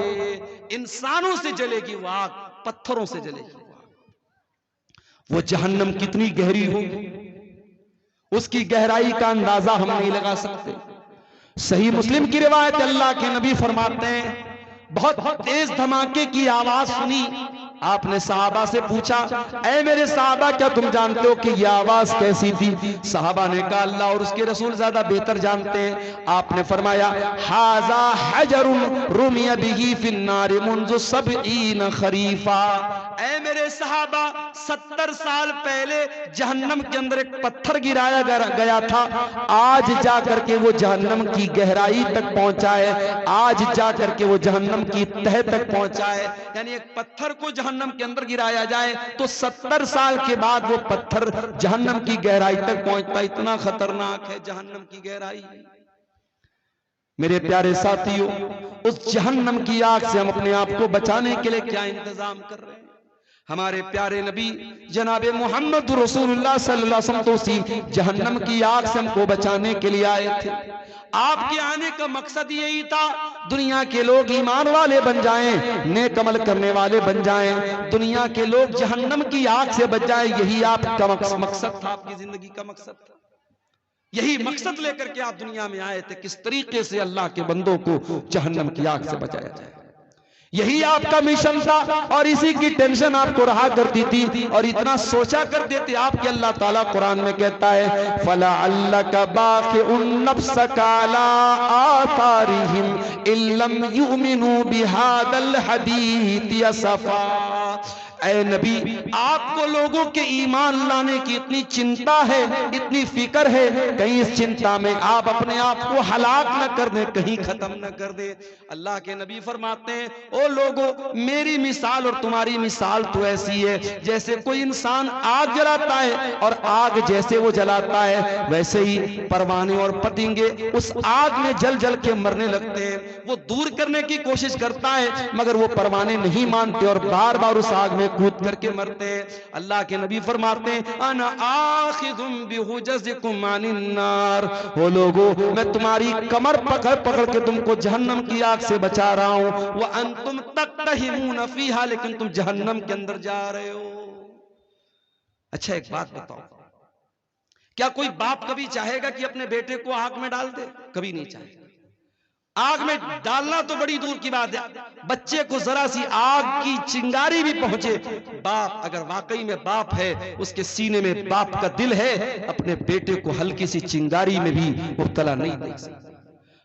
इंसानों से जलेगी वो आग, पत्थरों से जलेगी वो आग। वो जहन्नम कितनी गहरी होगी, उसकी गहराई का अंदाजा हम नहीं लगा सकते। सही मुस्लिम की रिवायत, अल्लाह के नबी फरमाते हैं बहुत तेज धमाके की आवाज सुनी। आपने सहाबा से पूछा, ऐ मेरे सहाबा क्या तुम जानते हो कि यह आवाज कैसी थी? सहाबा ने कहा अल्लाह और उसके रसूल ज्यादा बेहतर जानते हैं। आपने फरमाया हाजा हजरुन रुमिया बिही फिन्नार मुंज़ु सबईन खरीफा, ऐ मेरे सहाबा 70 साल पहले जहन्नम के अंदर एक पत्थर गिराया गया था, आज जाकर के वो जहन्नम की गहराई तक पहुंचा है, आज जाकर के वो जहन्नम की तह तक पहुंचा है। यानी एक पत्थर को जहन्नम के अंदर गिराया जाए तो 70 साल के बाद वो पत्थर जहन्नम की गहराई तक पहुंचता। इतना खतरनाक है जहन्नम की गहराई। मेरे प्यारे साथियों, उस जहन्नम की आग से हम अपने आप को बचाने के लिए क्या इंतजाम कर रहे हैं? हमारे प्यारे नबी जनाबे मोहम्मद रसूलुल्लाह सल्लल्लाहु अलैहि वसल्लम तो उसी जहन्नम की आग से हमको बचाने के लिए आए थे। आपके आने का मकसद यही था दुनिया के लोग ईमान वाले बन जाएं, नेक अमल करने वाले बन जाएं, दुनिया के लोग जहन्नम की आग से बच जाएं। यही आपका मकसद था, आपकी जिंदगी का मकसद था। यही मकसद लेकर के आप दुनिया में आए थे, किस तरीके से अल्लाह के बंदों को जहन्नम की आग से बचाया जाए। यही आपका मिशन था और इसी की टेंशन आपको रहा करती थी और इतना सोचा करते थे आप कि अल्लाह ताला कुरान में कहता है फला अल्लाका बाखिउन नफ्सका अला आथारिहिम इल्लम युमिनु बिहादल हदीथ असफा। ऐ नबी, आपको लोगों के ईमान लाने की इतनी चिंता है, इतनी फिक्र है, कहीं इस चिंता में आप अपने आप को हलाक न कर दे, कहीं खत्म न कर दे। अल्लाह के नबी फरमाते हैं ओ लोगों, मेरी मिसाल और तुम्हारी मिसाल तो ऐसी है जैसे कोई इंसान आग जलाता है और आग जैसे वो जलाता है वैसे ही परवाने और पतंगे उस आग में जल जल के मरने लगते हैं। वो दूर करने की कोशिश करता है मगर वो परवाने नहीं मानते और बार बार उस आग में कूद करके मरते हैं। अल्लाह के नबी फरमाते हैं अना आखिजुम बिहुजजिकुम अनिन नार, हो लोगों मैं तुम्हारी कमर पकड़ पकड़ के तुमको जहन्नम की आग से बचा रहा हूं, व अंतुम तक्तहिमून फीहा, लेकिन तुम जहन्नम के अंदर जा रहे हो। अच्छा एक बात बताओ, क्या कोई बाप कभी चाहेगा कि अपने बेटे को आग में डाल दे? कभी नहीं चाहेगा। आग में डालना तो बड़ी दूर की बात है, बच्चे को जरा सी आग की चिंगारी भी पहुंचे, बाप अगर वाकई में बाप है, उसके सीने में बाप का दिल है, अपने बेटे को हल्की सी चिंगारी में भी मुब्तला नहीं देख सकता।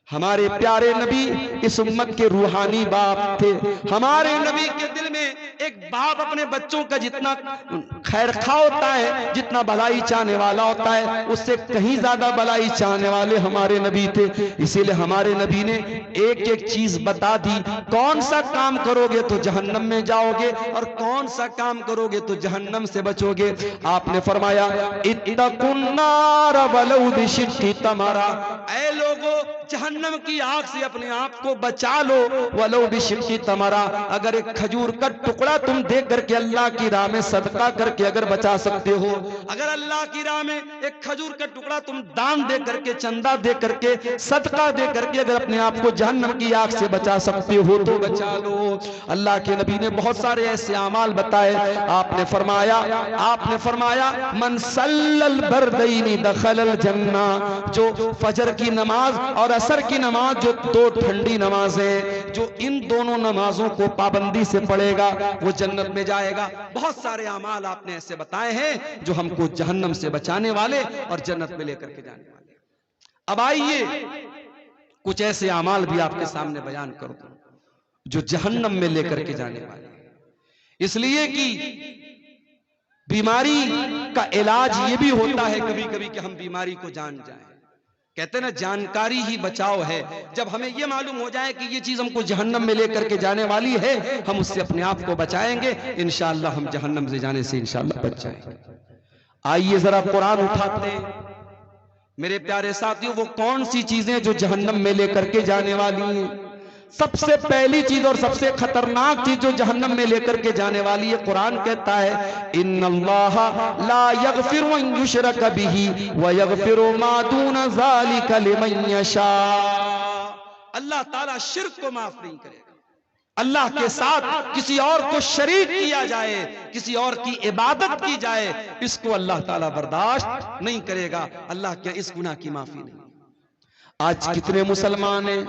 हमारे प्यारे नबी इस उम्मत के रूहानी बाप थे। हमारे नबी के दिल में एक बाप अपने बच्चों का जितना खैरखा होता है, जितना भलाई चाहने वाला होता है, उससे कहीं ज्यादा भलाई चाहने वाले हमारे नबी थे। इसीलिए हमारे नबी ने एक एक चीज बता दी, कौन सा काम करोगे तो जहन्नम में जाओगे और कौन सा काम करोगे तो जहन्नम से बचोगे। आपने फरमाया इत्तकुन नार वलौ बिशिक्की तमरा, ऐ लोगों जहन्नम की आग से अपने आप को बचा लो, वलो बिशिक्की तमरा, अगर एक खजूर का टुकड़ा तुम दे करके अल्लाह की राह में सदका करके अगर बचा सकते हो, अगर अल्लाह की राह में एक खजूर का टुकड़ा तुम दान दे करके, चंदा दे करके, सदका दे करके अगर अपने आप को जहन्नम की आग से बचा सकते हो तो बचा लो। अल्लाह के नबी ने बहुत सारे ऐसे अमाल बताए। आपने फरमाया मन सल्लल बरदैनी दखलल जन्ना, जो फजर की नमाज और असर की नमाज, जो दो ठंडी नमाजें, जो इन दोनों नमाजों को पाबंदी से पढ़ेगा वो जन्नत में जाएगा। बहुत सारे अमाल आपने ऐसे बताए हैं जो हमको जहन्नम से बचाने वाले और जन्नत में लेकर के जाने वाले। अब आइए कुछ ऐसे अमाल भी आपके सामने बयान करो जो जहन्नम में लेकर के जाने वाले। इसलिए कि बीमारी का इलाज ये भी होता है कभी कभी कि हम बीमारी को जान जाएं। कहते ना जानकारी ही बचाव है। जब हमें यह मालूम हो जाए कि ये चीज हमको जहन्नम में लेकर के जाने वाली है, हम उससे अपने आप को बचाएंगे, इंशाअल्लाह हम जहन्नम से जाने से इंशाअल्लाह बच जाएंगे। आइए जरा कुरान उठाते हैं मेरे प्यारे साथियों, वो कौन सी चीजें जो जहन्नम में लेकर के जाने वाली हैं। सबसे पहली चीज और सबसे खतरनाक चीज जो जहन्नम में लेकर के जाने वाली है, कुरान कहता है इन्नल्लाह ला यगफिरु अन युशरक बिही व यगफिरु मा दून ज़ालिका लिमन यशा। अल्लाह ताला शिर्क को माफ नहीं करेगा। अल्लाह के साथ किसी और को शरीक किया जाए, किसी और की इबादत की जाए, इसको अल्लाह ताला बर्दाश्त नहीं करेगा। अल्लाह क्या इस गुनाह की माफी नहीं। आज कितने मुसलमान हैं,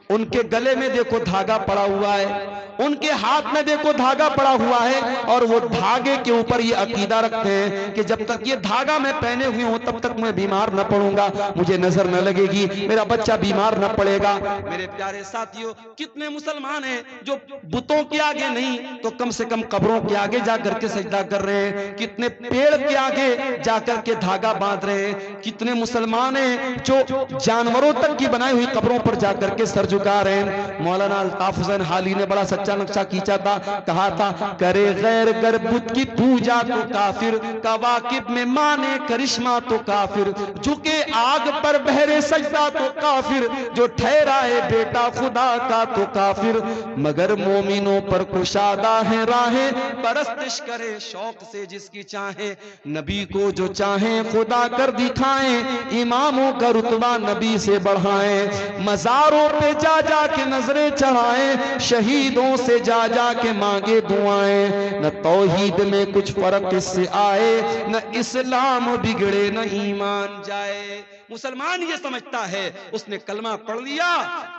उनके गले में देखो धागा पड़ा हुआ है, उनके हाथ में देखो धागा पड़ा हुआ है, और वो धागे के ऊपर ये अकीदा रखते हैं कि जब तक ये धागा मैं पहने हुए हूं तब तक मैं बीमार न पड़ूंगा, मुझे नजर न लगेगी, मेरा बच्चा बीमार न पड़ेगा। मेरे प्यारे साथियों, कितने मुसलमान हैं जो बुतों के आगे नहीं तो कम से कम कब्रों के आगे जाकर के सजदा कर रहे हैं, कितने पेड़ के आगे जाकर के धागा बांध रहे हैं, कितने मुसलमान हैं जो जानवरों तक की बनाई हुई कब्रों पर जाकर के सर झुका रहे हैं। मौलाना अल्ताफ हुसैन हाली ने बड़ा सच्चा नक्शा खींचा था, कहा था करे गैर गर बुत की पूजा तो काफिर, कवाकिब में माने करिश्मा तो काफिर, झुके आग पर बहरे सजदा तो काफिर, जो ठहराए बेटा खुदा का तो काफिर, मगर मोमिनों पर कुशादा है राहें, परस्तिश करे शौक से जिसकी चाहे, नबी को जो चाहे खुदा कर दिखाएं, इमामों का रुतबा नबी से बढ़ाएं, मजारों पे जा जा के नजरें चढ़ाएं, शहीदों से जा जा के मांगे दुआएं, न तौहीद में कुछ फर्क इससे आए, न इस्लाम बिगड़े न ईमान जाए। मुसलमान ये समझता है उसने कलमा पढ़ लिया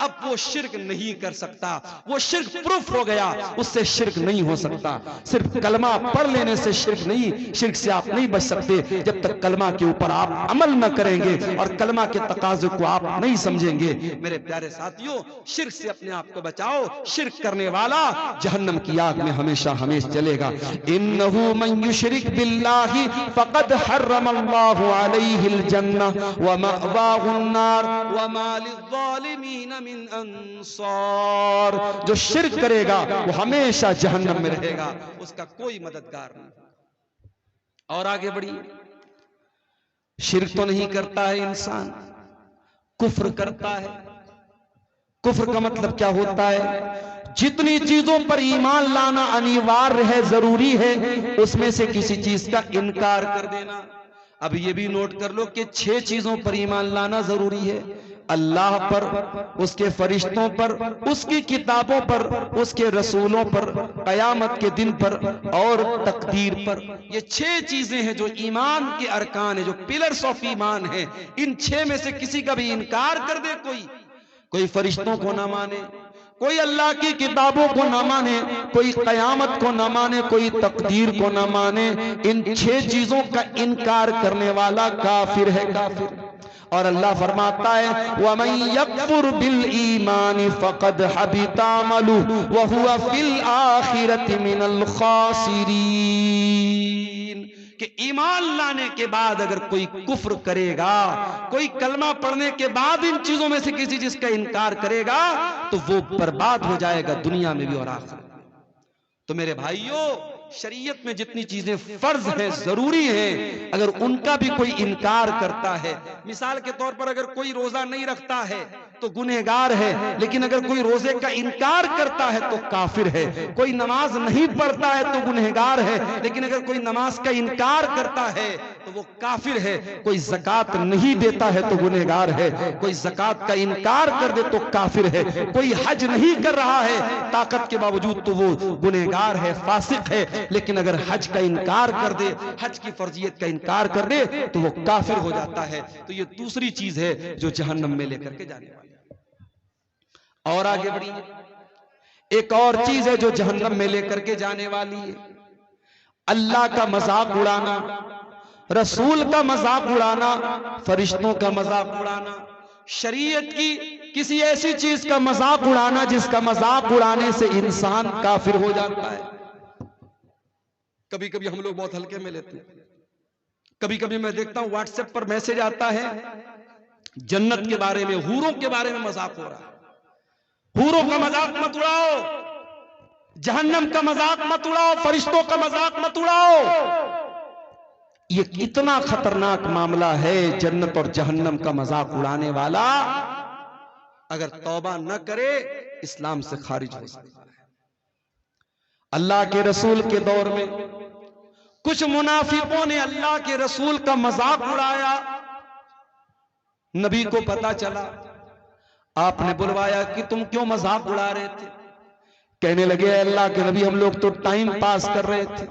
अब वो शिर्क नहीं कर सकता, वो शिर्क प्रूफ हो गया, उससे शिर्क नहीं हो सकता। सिर्फ कलमा पढ़ लेने से शिर्क नहीं, शिर्क से आप नहीं बच सकते जब तक कलमा के ऊपर आप अमल न करेंगे और कलमा के तकाज़े को आप नहीं समझेंगे। मेरे प्यारे साथियों, शिर्क से अपने आप को बचाओ, शिर्क करने वाला जहन्नम की आग में हमेशा हमेशा जलेगा। इन्नहु मन युशरिक बिल्लाहि फक़द हर्रमल्लाहु अलैहिल जन्नह व मअवाहुन नार व मा लिज़्ज़ालिमीन मिन अंसार। जो शिर्क करेगा वो हमेशा जहन्नम में रहेगा, उसका कोई मददगार नहीं। और आगे बढ़िए, शिर्क तो नहीं करता है इंसान, कुफ्र करता है। कुफ्र का मतलब क्या होता है? जितनी चीजों पर ईमान लाना अनिवार्य है, जरूरी है, उसमें से किसी चीज का इनकार कर देना। अब ये भी नोट कर लो कि 6 चीजों पर ईमान लाना जरूरी है। अल्लाह पर, उसके फरिश्तों पर, उसकी किताबों पर, उसके रसूलों पर, कयामत के दिन पर और तकदीर पर। ये 6 चीजें हैं जो ईमान के अरकान है, जो पिलर्स ऑफ ईमान है। इन 6 में से किसी का भी इनकार कर दे, कोई फरिश्तों को ना माने, कोई अल्लाह की किताबों को ना माने, कोई कयामत को ना माने, कोई तकदीर को ना माने, इन 6 चीजों का इनकार करने वाला काफिर है, काफिर। और अल्लाह फरमाता है वमन यकफुर बिल ईमान फक़द हबिता अमलुहु व हुवा फिल आखिरति मिनल खासिरीन। कि ईमान लाने के बाद अगर कोई कुफ्र करेगा, कोई कलमा पढ़ने के बाद इन चीजों में से किसी चीज का इनकार करेगा तो वो बर्बाद हो जाएगा दुनिया में भी और आखिरत में। तो मेरे भाइयों, शरीयत में जितनी चीजें फर्ज है, जरूरी है, अगर उनका भी कोई इनकार करता है, मिसाल के तौर पर अगर कोई रोजा नहीं रखता है तो गुनहगार है, लेकिन अगर कोई रोजे का इनकार करता है तो काफिर है। कोई नमाज नहीं पढ़ता है तो गुनहगार है, लेकिन अगर कोई नमाज का इनकार करता है तो वो काफिर है। कोई ज़कात नहीं देता है तो गुनहगार है, कोई ज़कात का इनकार कर दे तो काफिर है। कोई हज नहीं कर रहा है ताकत के बावजूद तो वो गुनहगार है, फासिक है, लेकिन अगर हज का इनकार कर दे, हज की फर्जियत का इनकार कर दे तो वो काफिर हो जाता है। तो ये दूसरी चीज है जो जहन्नम में लेकर के जाने वाली है। और आगे बढ़िए, एक और चीज है जो जहन्नम में लेकर के जाने वाली है, अल्लाह का मजाक उड़ाना, रसूल का मजाक उड़ाना, फरिश्तों का मजाक उड़ाना, शरीयत की किसी ऐसी चीज का मजाक उड़ाना जिसका मजाक उड़ाने से इंसान काफिर हो जाता है। कभी कभी हम लोग बहुत हल्के में लेते हैं। कभी कभी मैं देखता हूं व्हाट्सएप पर मैसेज आता है, जन्नत के बारे में, हूरों के बारे में मजाक हो रहा है। हूरों का मजाक मत उड़ाओ, जहन्नम का मजाक मत उड़ाओ, फरिश्तों का मजाक मत उड़ाओ। ये कितना खतरनाक मामला है। जन्नत और जहन्नम का मजाक उड़ाने वाला अगर तौबा न करे इस्लाम से खारिज हो सकता है। अल्लाह के रसूल के दौर में कुछ मुनाफिकों ने अल्लाह के रसूल का मजाक उड़ाया। नबी को पता चला, आपने बुलवाया कि तुम क्यों मजाक उड़ा रहे थे? कहने लगे अल्लाह के नबी, हम लोग तो टाइम पास कर रहे थे,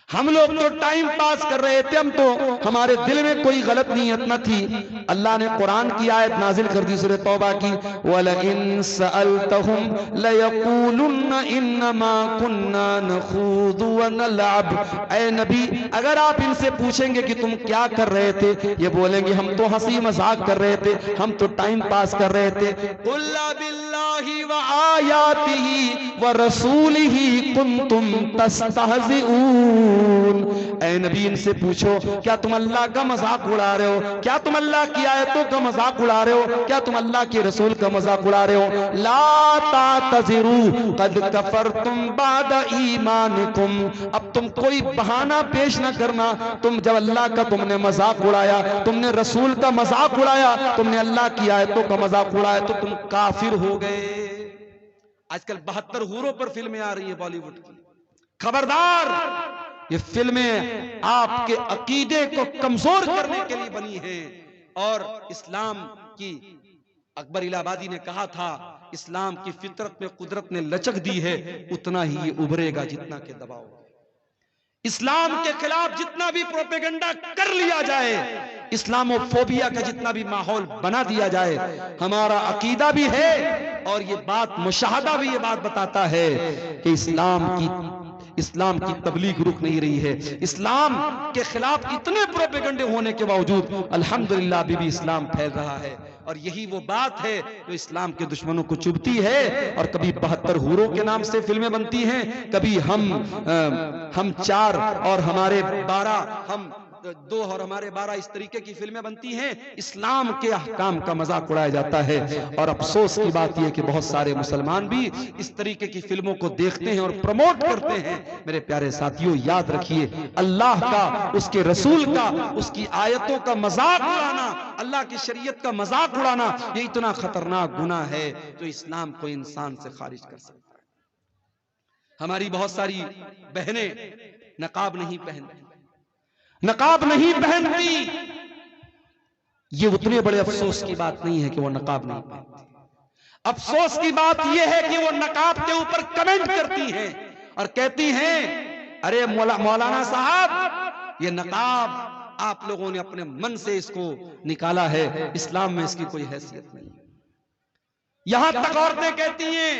हम लोग तो टाइम पास कर रहे थे, हम तो, हमारे दिल में कोई गलत नीयत न थी। अल्लाह ने कुरान की आयत नाजिल कर दी, सूरह तौबा की, वलइन सअलतहुम लयक़ूलुन्न इन्नमा कुन्ना नख़ूदु व नलअब। ऐ नबी, अगर आप इनसे पूछेंगे कि तुम क्या कर रहे थे, ये बोलेंगे हम तो हंसी मजाक कर रहे थे, हम तो टाइम पास कर रहे थे। कुल बिल्लाहि व आयातिही व रसूलिही कुंतुम तस्तहज़िऊन। ऐ नबी, इनसे पूछो क्या तुम अल्लाह का मजाक उड़ा रहे हो? क्या तुम अल्लाह की आयतों का मजाक उड़ा रहे हो? क्या तुम अल्लाह के रसूल का मजाक उड़ा रहे हो? ला तातज़िरू क़द कफ़रतुम बाद ईमानिकुम। अब तुम कोई बहाना पेश न करना। तुम जब अल्लाह का तुमने मजाक उड़ाया, तुमने रसूल का मजाक उड़ाया, तुमने अल्लाह की आयतों का मजाक उड़ाया तो तुम काफिर हो गए। आजकल 72 हूरों पर फिल्में आ रही है बॉलीवुड की। खबरदार, ये फिल्में आपके अकीदे को कमजोर करने के लिए बनी हैं। और इस्लाम की, अकबर इलाहाबादी ने कहा था, इस्लाम की फितरत में कुदरत ने लचक दी है, उतना ही ये उभरेगा जितना के दबाव। इस्लाम के खिलाफ जितना भी प्रोपेगेंडा कर लिया जाए, इस्लामोफोबिया का जितना भी माहौल बना दिया जाए, हमारा अकीदा भी है और ये बात, मुशाहदा भी ये बात बताता है कि इस्लाम की तबलीग रुक नहीं रही है। इस्लाम के खिलाफ इतने प्रोपेगेंडे होने के बावजूद अल्हम्दुलिल्लाह अभी भी इस्लाम फैल रहा है। और यही वो बात है जो इस्लाम के दुश्मनों को चुभती है। और कभी 72 हूरों के नाम से फिल्में बनती हैं, कभी हम 4 और हमारे 12, हम 2 और हमारे 12, इस तरीके की फिल्में बनती हैं। इस्लाम के अहकाम का मजाक उड़ाया जाता है। और अफसोस की बात यह कि बहुत सारे मुसलमान भी इस तरीके की फिल्मों को देखते हैं और प्रमोट करते हैं। मेरे प्यारे साथियों, याद रखिए, अल्लाह का, उसके रसूल का, उसकी आयतों का मजाक उड़ाना, अल्लाह की शरीयत का मजाक उड़ाना, ये इतना खतरनाक गुनाह है जो इस्लाम को इंसान से खारिज कर सकता है। हमारी बहुत सारी बहनें नकाब नहीं पहनती, नकाब नहीं पहनती। ये उतने बड़े अफसोस की बात नहीं है कि वो नकाब नहीं पहनती। अफसोस की बात यह है कि वो नकाब के ऊपर कमेंट करती हैं और कहती हैं, अरे मौलाना साहब, ये नकाब आप लोगों ने अपने मन से इसको निकाला है, इस्लाम में इसकी कोई हैसियत नहीं है। यहां तक औरतें कहती हैं,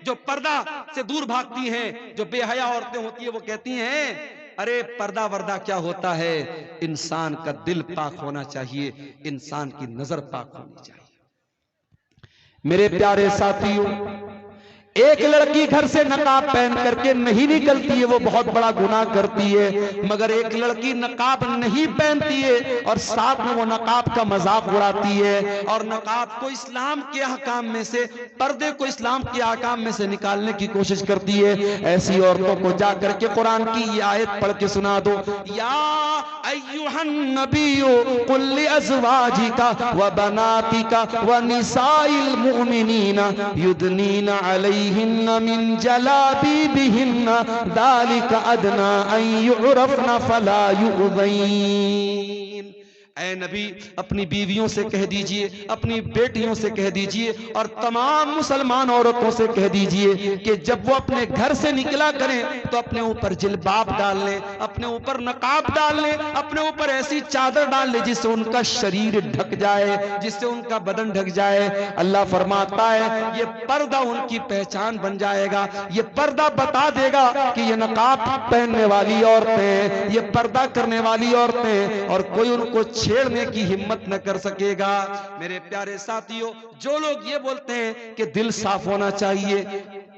जो पर्दा से दूर भागती हैं, जो बेहया औरतें होती हैं, वो कहती हैं अरे पर्दा वर्दा क्या होता है, इंसान का दिल पाक होना चाहिए, इंसान की नजर पाक होनी चाहिए। मेरे प्यारे साथियों, एक लड़की घर से नकाब पहन करके नहीं निकलती है, वो बहुत बड़ा गुनाह करती है। मगर एक लड़की नकाब नहीं पहनती है और साथ में वो नकाब का मजाक उड़ाती है और नकाब को इस्लाम के अहकाम में से, पर्दे को इस्लाम के अहकाम में से निकालने की कोशिश करती है। ऐसी औरतों को जा करके कुरान की ये आयत पढ़ के सुना दो, या अय्युहन नबिय्यु कुल लिअज़वाजिका व बनातिका व निसाइल मुमिनीना युदनीना अलैहिन्ना मिन जलाबीबिहिन्ना ज़ालिका अदना अन यु'रफ़ना फला यु'ज़ैन। ऐ नबी, अपनी बीवियों से कह दीजिए, अपनी बेटियों से कह दीजिए और तमाम मुसलमान औरतों से कह दीजिए कि जब वो अपने घर से निकला करें तो अपने ऊपर जिल्बाब डाल लें, अपने ऊपर नकाब डाल लें, अपने ऊपर ऐसी चादर डाल लें जिससे उनका शरीर ढक जाए, जिससे उनका बदन ढक जाए। अल्लाह फरमाता है ये पर्दा उनकी पहचान बन जाएगा, ये पर्दा बता देगा कि ये नकाब पहनने वाली औरतें, ये पर्दा करने वाली औरतें, और कोई उनको छेड़ने की हिम्मत न कर सकेगा। मेरे प्यारे साथियों, जो लोग ये बोलते हैं कि दिल साफ होना चाहिए,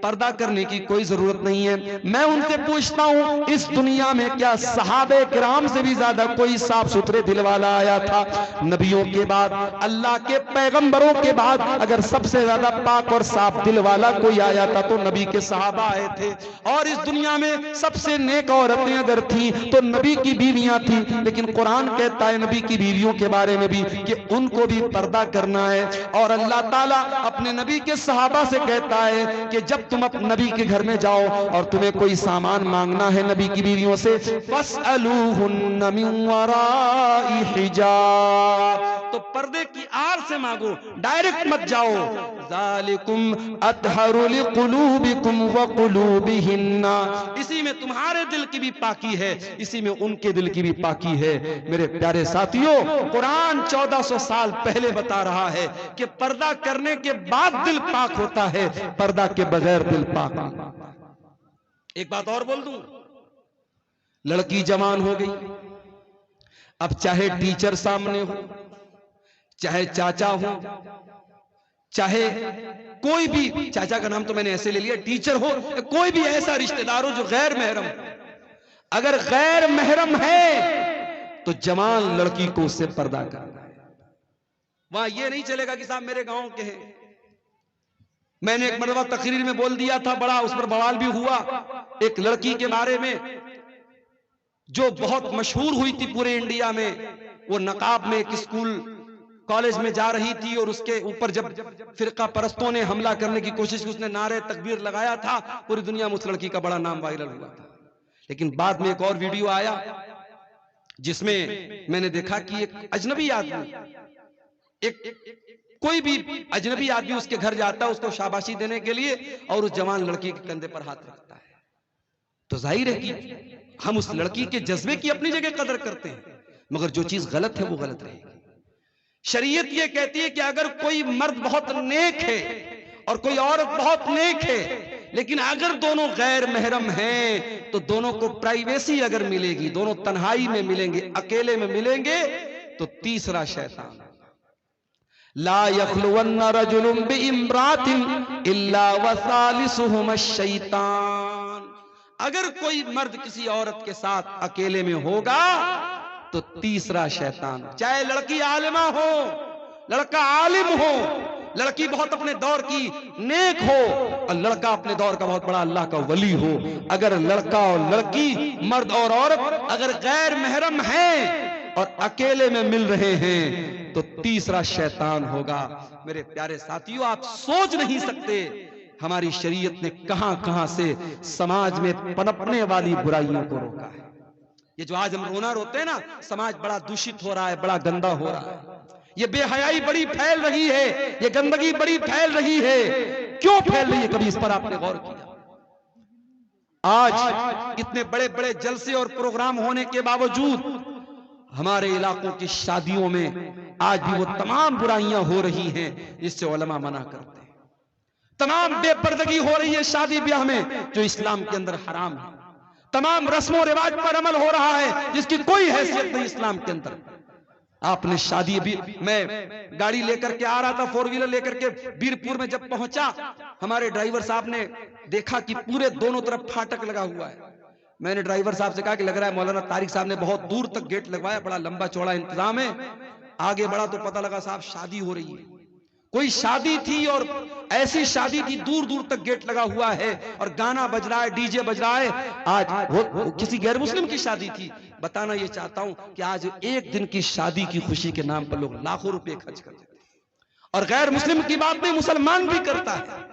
पर्दा करने की कोई जरूरत नहीं है, मैं उनसे पूछता हूं, इस दुनिया में क्या सहाबे किराम से भी ज्यादा कोई साफ सुथरे दिल वाला आया था? नबियों के बाद, अल्लाह के पैगंबरों के बाद अगर सबसे ज्यादा पाक और साफ दिल वाला कोई आया था तो नबी के सहाबा आए थे। और इस दुनिया में सबसे नेक औरतें अगर थी तो नबी की बीवियां थी। लेकिन कुरान कहता है नबी की बीवियों के बारे में भी कि उनको भी पर्दा करना है। और अल्लाह ताला अपने नबी के सहाबा से कहता है कि जब तुम अपने नबी के घर में जाओ और तुम्हें कोई सामान मांगना है नबी की बीवियों से, फस्अलूहुन्ना मिन वराई हिजाब, तो पर्दे की आड़ से मांगो, डायरेक्ट मत जाओ। ज़ालिकुम अतहरु लिकुलूबिकुम व कुलूबिहिन्ना, इसी में तुम्हारे दिल की भी पाकी है, इसी में उनके दिल की भी पाकी है। मेरे प्यारे साथियों, कुरान 1400 साल पहले बता रहा है कि पर्दा करने के बाद दिल पाक होता है, पर्दा के बगैर दिल पाक नहीं। एक बात और बोल दूं, लड़की जवान हो गई, अब चाहे टीचर सामने हो, चाहे चाचा हो, चाहे कोई भी, चाचा का नाम तो मैंने ऐसे ले लिया, टीचर हो, कोई भी ऐसा रिश्तेदार हो जो गैर महरम, अगर गैर महरम है तो जवान लड़की को उससे पर्दा करना है। वहां ये नहीं चलेगा कि साहब मेरे गांव के हैं। मैंने एक मरतबा तकरीर में बोल दिया था, बड़ा उस पर बवाल भी हुआ, एक लड़की के बारे में जो बहुत मशहूर हुई थी पूरे इंडिया में। वो नकाब में एक स्कूल कॉलेज में जा रही थी और उसके ऊपर जब फिरका परस्तों ने हमला करने की कोशिश की, उसने नारे तकबीर लगाया था, पूरी दुनिया में उस लड़की का बड़ा नाम वायरल हुआ था। लेकिन बाद में एक और वीडियो आया जिसमें मैंने देखा कि एक अजनबी आदमी, कोई भी अजनबी आदमी उसके घर जाता है उसको शाबाशी देने के लिए और उस जवान लड़की के कंधे पर हाथ रखता है। तो जाहिर है कि हम उस लड़की के जज्बे की अपनी जगह कदर करते हैं, मगर जो चीज गलत है वो गलत रहेगी। शरीयत ये कहती है कि अगर कोई मर्द बहुत नेक है और कोई औरत बहुत नेक है, लेकिन अगर दोनों गैर महरम हैं तो दोनों को प्राइवेसी अगर मिलेगी, दोनों तन्हाई में मिलेंगे, अकेले में मिलेंगे, तो तीसरा शैतान, ला यख्लुवन्ना रजुलुन बिइम्रातिन इल्ला वसालिसुहुमा शैतान, अगर कोई मर्द किसी औरत के साथ अकेले में होगा तो तीसरा शैतान, चाहे लड़की आलिमा हो, लड़का आलिम हो, लड़की बहुत अपने दौर की नेक हो और लड़का अपने दौर का बहुत बड़ा अल्लाह का वली हो, अगर लड़का और लड़की, मर्द और औरत अगर गैर महरम हैं और अकेले में मिल रहे हैं तो तीसरा शैतान होगा। मेरे प्यारे साथियों, आप सोच नहीं सकते हमारी शरीयत ने कहां कहां से समाज में पनपने वाली बुराइयों को रोका है। ये जो आज हम रोना रोते हैं ना, समाज बड़ा दूषित हो रहा है, बड़ा गंदा हो रहा है, ये बेहयाई बड़ी फैल रही है, ये गंदगी बड़ी फैल रही है। क्यों फैल रही है, कभी इस पर आपने गौर किया? आज इतने बड़े बड़े जलसे और प्रोग्राम होने के बावजूद हमारे इलाकों की शादियों में आज भी वो तमाम बुराइयां हो रही हैं जिससे उलमा मना करते हैं। तमाम बेपर्दगी हो रही है शादी ब्याह में जो इस्लाम के अंदर हराम है। तमाम रस्मों रिवाज पर अमल हो रहा है जिसकी कोई हैसियत नहीं इस्लाम के अंदर। आपने शादी भी, मैं गाड़ी लेकर के आ रहा था, 4 व्हीलर लेकर के बीरपुर में जब पहुंचा, हमारे ड्राइवर साहब ने देखा कि पूरे दोनों तरफ फाटक लगा हुआ है। मैंने ड्राइवर साहब से कहा कि लग रहा है मौलाना तारिक साहब ने बहुत दूर तक गेट लगवाया, बड़ा लंबा चौड़ा इंतजाम है। आगे बढ़ा तो पता लगा साहब शादी हो रही है, कोई शादी थी और ऐसी शादी थी, दूर दूर तक गेट लगा हुआ है और गाना बज रहा है, डीजे बज रहा है। आज वो किसी गैर मुस्लिम की शादी थी। बताना ये चाहता हूं कि आज एक दिन की शादी की खुशी के नाम पर लोग लाखों रुपए खर्च कर देते हैं। और गैर मुस्लिम की बात नहीं, मुसलमान भी करता है।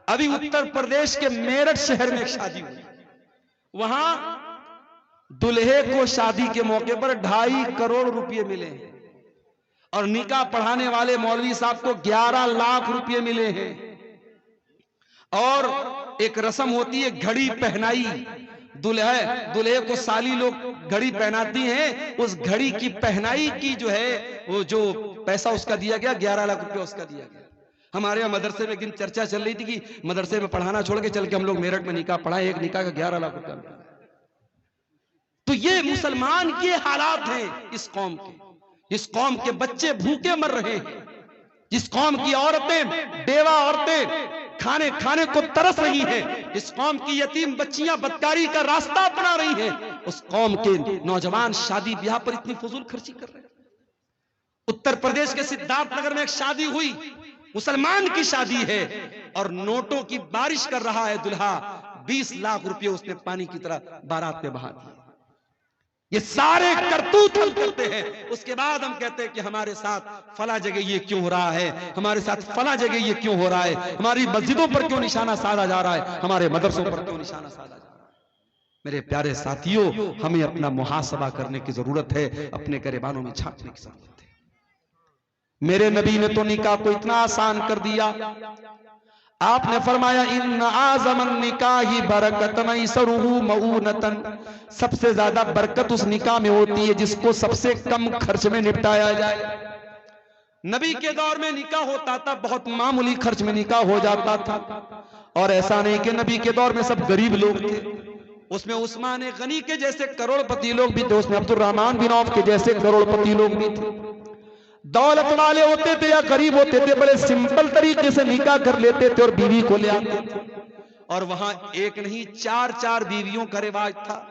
अभी उत्तर प्रदेश के मेरठ शहर में एक शादी हुई, वहां दुल्हे को शादी के मौके पर 2.5 करोड़ रुपए मिले हैं और निकाह पढ़ाने वाले मौलवी साहब को 11 लाख रुपए मिले हैं। और एक रस्म होती है घड़ी पहनाई, दुल्हे को साली लोग घड़ी पहनाती हैं, उस घड़ी की पहनाई की जो है वो जो पैसा उसका दिया गया 11 लाख रुपए उसका दिया गया। हमारे यहाँ मदरसे में एक दिन चर्चा चल रही थी कि मदरसे में पढ़ाना छोड़ के चल के हम लोग मेरठ में निकाह पढ़ाए, एक निकाह का 11 लाख रुपया। तो ये मुसलमान के हालात हैं इस कौम के, जिस कौम के बच्चे भूखे मर रहे हैं, जिस कौम की औरतें, बेवा औरतें खाने को तरस रही हैं, जिस कौम की यतीम बच्चियां बदकारी का रास्ता अपना रही हैं, उस कौम के नौजवान शादी ब्याह पर इतनी फजूल खर्ची कर रहे हैं। उत्तर प्रदेश के सिद्धार्थनगर में एक शादी हुई, मुसलमान की शादी है और नोटों की बारिश कर रहा है दूल्हा। 20 लाख रुपए उसने पानी की तरह बारात में बहा दिए। ये सारे करतूत हम करते हैं, उसके बाद हम कहते हैं कि हमारे साथ फला जगह ये क्यों हो रहा है, हमारे साथ फला जगह ये क्यों हो रहा है, हमारी मस्जिदों पर क्यों निशाना साधा जा रहा है, हमारे मदरसों पर क्यों निशाना साधा जा रहा है। मेरे प्यारे साथियों, हमें अपना मुहासबा करने की जरूरत है, अपने गिरेबानों में झांकने की जरूरत है। मेरे नबी ने तो निकाह को इतना आसान कर दिया। आपने फरमाया इन आज़मन निकाही बरकतन इसरुहु मऊनतन, सबसे ज्यादा बरकत उस निकाह में होती है जिसको सबसे कम खर्च में निपटाया जाए। नबी के दौर में निकाह होता था, बहुत मामूली खर्च में निकाह हो जाता था। और ऐसा नहीं कि नबी के दौर में सब गरीब लोग थे, उसमें उस्मान गनी के जैसे करोड़पति लोग भी थे, उसमें अब्दुर्रहमान बिन औफ के जैसे करोड़पति लोग भी थे। दौलत वाले होते थे या गरीब होते थे, बड़े सिंपल तरीके से निकाह कर लेते थे और बीवी को ले आते थे। और वहां एक नहीं 4-4 बीवियों का रिवाज था।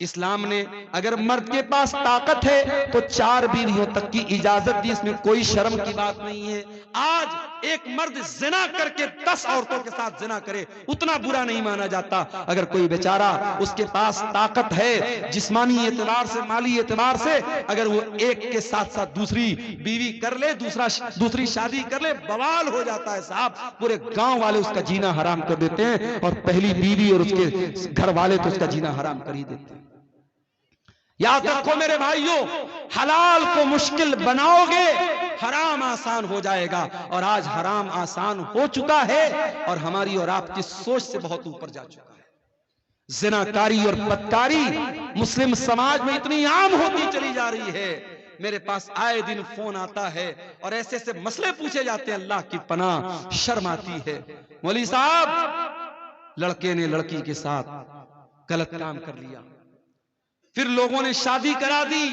इस्लाम ने अगर मर्द के पास ताकत है तो 4 बीवियों तक की इजाजत दी, इसमें कोई शर्म की बात नहीं है। आज एक मर्द जिना करके 10 औरतों के साथ जिना करे, उतना बुरा नहीं माना जाता। अगर कोई बेचारा उसके पास ताकत है, जिस्मानी एतबार से, माली एतबार से, अगर वो एक के साथ साथ दूसरी बीवी कर ले, दूसरी शादी कर ले, बवाल हो जाता है साहब। पूरे गांव वाले उसका जीना हराम कर देते हैं और पहली बीवी और उसके घर वाले तो उसका जीना हराम कर ही देते हैं। याद रखो मेरे भाइयों, हलाल को मुश्किल बनाओगे, हराम आसान हो जाएगा। और आज हराम आसान हो चुका है और हमारी और आपकी सोच से बहुत ऊपर जा चुका है। जिनाकारी और बदकारी मुस्लिम समाज में इतनी आम होती चली जा रही है। मेरे पास आए दिन फोन आता है और ऐसे ऐसे मसले पूछे जाते हैं, अल्लाह की पनाह, शर्म आती है। मौलवी साहब, लड़के ने लड़की के साथ गलत काम कर लिया, फिर लोगों ने शादी करा दी,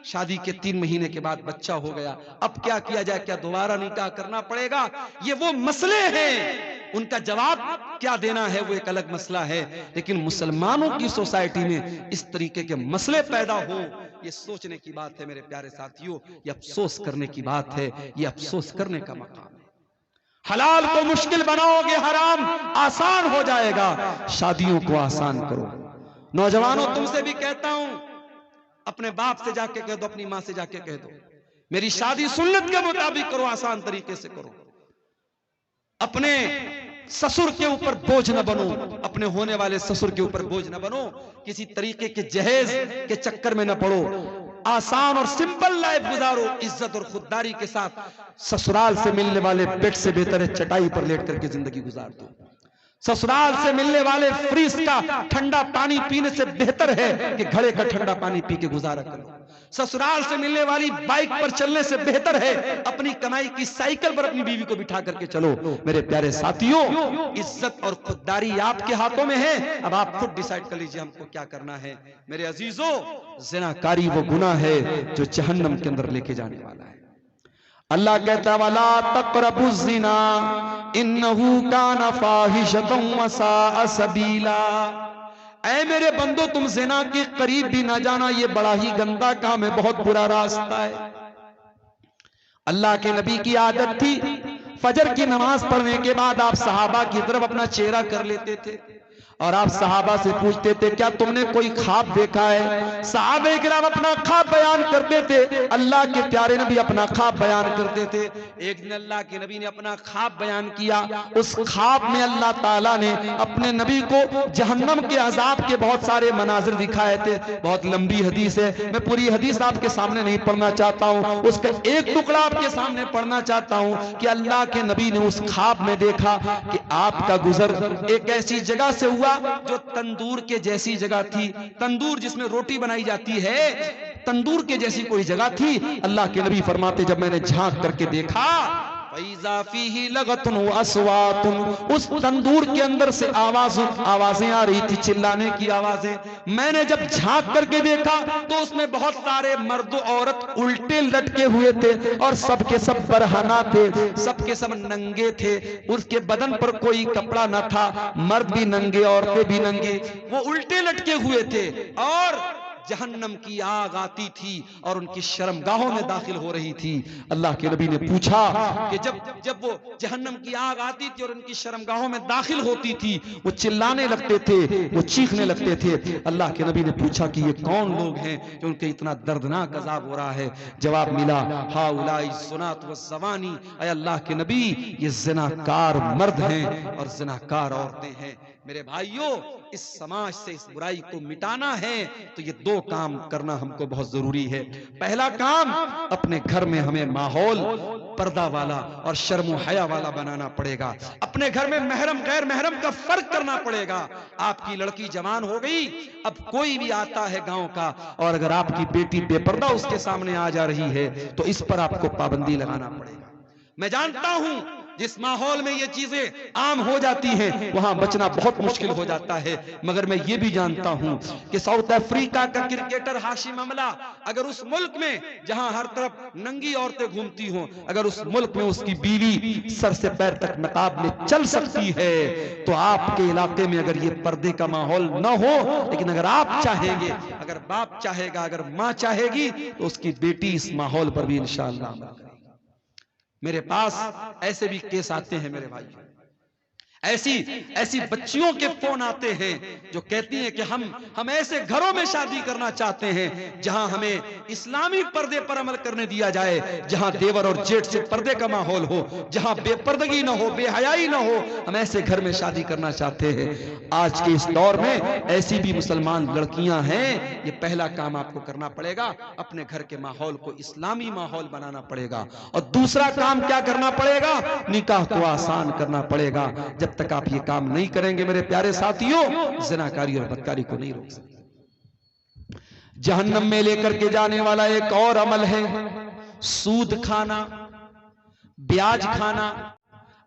शादी के 3 महीने के बाद बच्चा हो गया। अब क्या किया जाए, क्या दोबारा निकाह करना पड़ेगा? ये वो मसले हैं, उनका जवाब क्या देना है वो एक अलग मसला है। लेकिन मुसलमानों की सोसाइटी में इस तरीके के मसले पैदा हो, ये सोचने की बात है मेरे प्यारे साथियों, ये अफसोस करने की बात है, ये अफसोस करने का मकाम है। हलाल को मुश्किल बनाओगे, हराम आसान हो जाएगा। शादियों को आसान करो। नौजवानों, तुमसे भी कहता हूं, अपने बाप से जाके कह दो, अपनी मां से जाके कह दो, मेरी शादी सुन्नत के मुताबिक करो, आसान तरीके से करो। अपने ससुर के ऊपर बोझ न बनो, अपने होने वाले ससुर के ऊपर बोझ न बनो, किसी तरीके के जहेज के चक्कर में न पड़ो। आसान और सिंपल लाइफ गुजारो, इज्जत और खुददारी के साथ। ससुराल से मिलने वाले बेड से बेहतर है चटाई पर लेट करके जिंदगी गुजार दो। ससुराल से मिलने वाले फ्रिज का ठंडा पानी पीने से बेहतर है कि घड़े का ठंडा पानी पी के गुजारा करो। ससुराल से मिलने वाली बाइक पर चलने से बेहतर है अपनी कमाई की साइकिल पर अपनी बीवी को बिठा करके चलो। मेरे प्यारे साथियों, इज्जत और खुददारी आपके हाथों में है, अब आप खुद डिसाइड कर लीजिए हमको क्या करना है। मेरे अजीजों, ज़िनाकारी वो गुनाह है जो जहन्नम के अंदर लेके जाने वाला है। अल्लाह कहता है वला तक़रबु ज़िना इन्नहु काना फ़ाहिशतन व साअ सबीला। ऐ मेरे बंदो, तुम ज़िना के करीब भी ना जाना, ये बड़ा ही गंदा काम है, बहुत बुरा रास्ता है। अल्लाह के नबी की आदत थी फजर की नमाज पढ़ने के बाद आप सहाबा की तरफ अपना चेहरा कर लेते थे और आप सहाबा से पूछते थे क्या तुमने कोई ख्वाब देखा है। सहाबे किराम अपना ख्वाब बयान करते थे, अल्लाह के प्यारे नबी अपना ख्वाब बयान करते थे। एक दिन अल्लाह के नबी ने अपना ख्वाब बयान किया, उस ख्वाब में अल्लाह ताला ने अपने नबी को जहन्नम के अजाब के बहुत सारे मनाजिर दिखाए थे। बहुत लंबी हदीस है, मैं पूरी हदीस आपके सामने नहीं पढ़ना चाहता हूँ, उसका एक टुकड़ा आपके सामने पढ़ना चाहता हूँ कि अल्लाह के नबी ने उस ख्वाब में देखा कि आपका गुजर एक ऐसी जगह से हुआ जो तंदूर के जैसी जगह थी। तंदूर जिसमें रोटी बनाई जाती है, तंदूर के जैसी कोई जगह थी। अल्लाह के नबी फरमाते जब मैंने झांक करके देखा उस तंदूर के अंदर से आवाजें आ रही थी, चिल्लाने की आवाजें। मैंने जब झांक करके देखा तो उसमें बहुत सारे मर्द औरत उल्टे लटके हुए थे और सबके सब बरहना थे, सबके सब नंगे थे, उसके बदन पर कोई कपड़ा न था, मर्द भी नंगे औरतें भी नंगी, वो उल्टे लटके हुए थे और जहन्नम की आग आती थी और उनकी शर्मगाहों में दाखिल हो रही थी। अल्लाह के नबी ने पूछा कि जब वो जहन्नम की आग आती थी और उनकी शर्मगाहों में दाखिल होती थी, वो चिल्लाने लगते थे, वो चीखने लगते थे। अल्लाह के नबी ने पूछा कि ये कौन लोग हैं जो उनके इतना दर्दनाक अजाब हो रहा है। जवाब मिला हाउलाई ज़ुनात व ज़वानी, ऐ अल्लाह के नबी ये ज़िनाकार मर्द हैं और ज़िनाकार औरतें हैं। मेरे भाइयों, इस समाज से इस बुराई को मिटाना है तो ये दो काम करना हमको बहुत जरूरी है। पहला काम, अपने घर में हमें माहौल पर्दा वाला और शर्म हया वाला बनाना पड़ेगा। अपने घर में महरम गैर महरम का फर्क करना पड़ेगा। आपकी लड़की जवान हो गई, अब कोई भी आता है गांव का और अगर आपकी बेटी बेपर्दा उसके सामने आ जा रही है तो इस पर आपको पाबंदी लगाना पड़ेगा। मैं जानता हूं जिस माहौल में ये चीजें आम हो जाती हैं वहां बचना बहुत मुश्किल हो जाता है, मगर मैं ये भी जानता हूं कि साउथ अफ्रीका का क्रिकेटर हाशिम अमला अगर उस मुल्क में जहां हर तरफ नंगी औरतें घूमती हों, अगर उस मुल्क में उसकी बीवी सर से पैर तक नकाब में चल सकती है तो आपके इलाके में अगर ये पर्दे का माहौल न हो, लेकिन अगर आप चाहेंगे, अगर बाप चाहेगा, अगर मां चाहेगी तो उसकी बेटी इस माहौल पर भी इंशाअल्लाह अमल करेगी। मेरे पास ऐसे भी केस आते हैं मेरे भाई, ऐसी बच्चियों के फोन आते हैं जो कहती हैं कि हम ऐसे घरों में शादी करना चाहते हैं जहां हमें इस्लामी पर्दे पर अमल करने दिया जाए, जहां देवर और जेठ से पर्दे का माहौल हो, जहां बेपर्दगी ना हो, बेहयाई ना हो, हम ऐसे घर में शादी करना चाहते हैं। आज के इस दौर में ऐसी भी मुसलमान लड़कियां हैं। ये पहला काम आपको करना पड़ेगा, अपने घर के माहौल को इस्लामी माहौल बनाना पड़ेगा। और दूसरा काम क्या करना पड़ेगा, निकाह को आसान करना पड़ेगा। जब तक आप ये काम नहीं करेंगे मेरे प्यारे साथियों, ज़िनाकारी और बदकारी को नहीं रोक सकते। जहन्नम में लेकर के जाने वाला एक और अमल है सूद खाना, ब्याज खाना।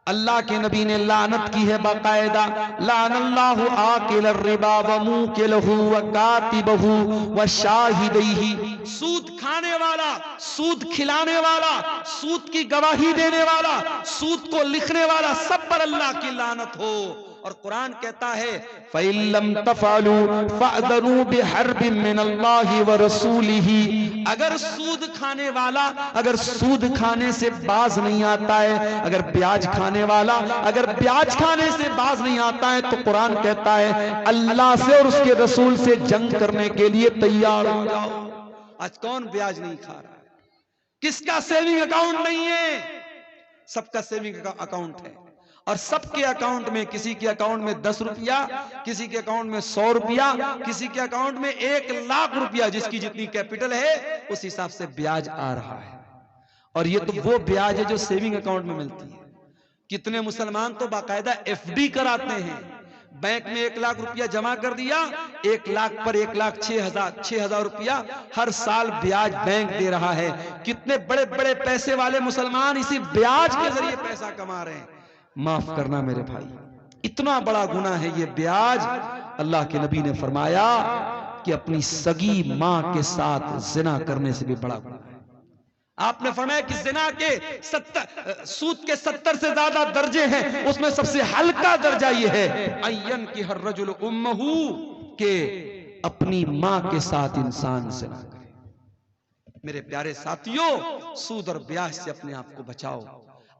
अल्लाह के नबी ने लानत की है बाकायदा, लानल्लाहु आकिल रिबा व मुकिलहु व कातिबहु व शाहिदैहि। सूद खाने वाला, सूद खिलाने वाला, सूद की गवाही देने वाला, सूद को लिखने वाला, सब पर अल्लाह की लानत हो। और कुरान कहता है फ़इल्लम तफ़अलू फ़अज़नु बिहर्बिन मिनल्लाहि व रसूलिही। अगर सूद खाने वाला अगर सूद खाने से बाज नहीं आता है, अगर ब्याज खाने वाला अगर ब्याज खाने से बाज नहीं आता है तो कुरान कहता है अल्लाह से और उसके रसूल से जंग करने के लिए तैयार हो जाओ। आज कौन ब्याज नहीं खा रहा है? किसका सेविंग अकाउंट नहीं है? सबका सेविंग अकाउंट है और सबके अकाउंट में, किसी के अकाउंट में 10 रुपया, किसी के अकाउंट में 100 रुपया, किसी के अकाउंट में 1 लाख रुपया, जिसकी जितनी कैपिटल है उस हिसाब से ब्याज आ रहा है। और ये तो वो ब्याज है जो सेविंग अकाउंट में मिलती है। कितने मुसलमान तो बाकायदा एफडी कराते हैं, बैंक में 1 लाख रुपया जमा कर दिया, 1 लाख पर 1,06,000 रुपया हर साल ब्याज बैंक दे रहा है। कितने बड़े बड़े पैसे वाले मुसलमान इसी ब्याज के जरिए पैसा कमा रहे हैं। माफ करना मेरे भाई, इतना बड़ा गुनाह है ये ब्याज। अल्लाह के नबी ने फरमाया कि अपनी सगी मां के साथ जिना करने से भी बड़ा गुनाह है। आपने फरमाया कि जिना के 70 सूद के 70 से ज्यादा दर्जे हैं, उसमें सबसे हल्का दर्जा ये है अय्यन की हर रजुल उम्महू, के अपनी मां के साथ इंसान जिना करे। मेरे प्यारे साथियों, सूद और ब्याज से अपने आप को बचाओ।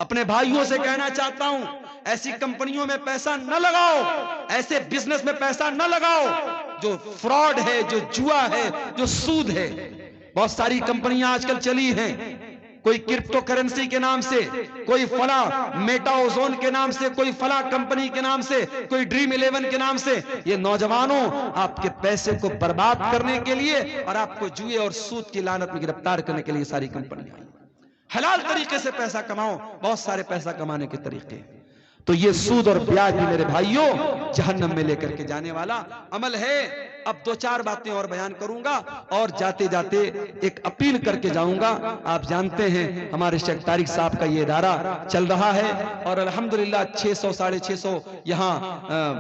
अपने भाइयों से कहना चाहता हूं, ऐसी कंपनियों में पैसा न लगाओ, ऐसे बिजनेस में पैसा न लगाओ जो फ्रॉड है, जो जुआ है, जो सूद है। बहुत सारी कंपनियां आजकल चली हैं, कोई क्रिप्टो करेंसी के नाम से, कोई फला मेटा ओजोन के नाम से, कोई फला कंपनी के नाम से, कोई ड्रीम 11 के नाम से। ये नौजवानों आपके पैसे को बर्बाद करने के लिए और आपको जुए और सूद की लानत में गिरफ्तार करने के लिए सारी कंपनियां आई। हलाल तरीके से पैसा कमाओ, बहुत सारे पैसा कमाने के तरीके। तो ये सूद और ब्याज भी मेरे भाइयों जहन्नम में लेकर के जाने वाला अमल है। अब 2-4 बातें और बयान करूंगा और जाते जाते एक अपील करके जाऊंगा। आप जानते हैं हमारे शेख तारिक साहब का ये इदारा चल रहा है और अल्हम्दुलिल्लाह 600-650 यहाँ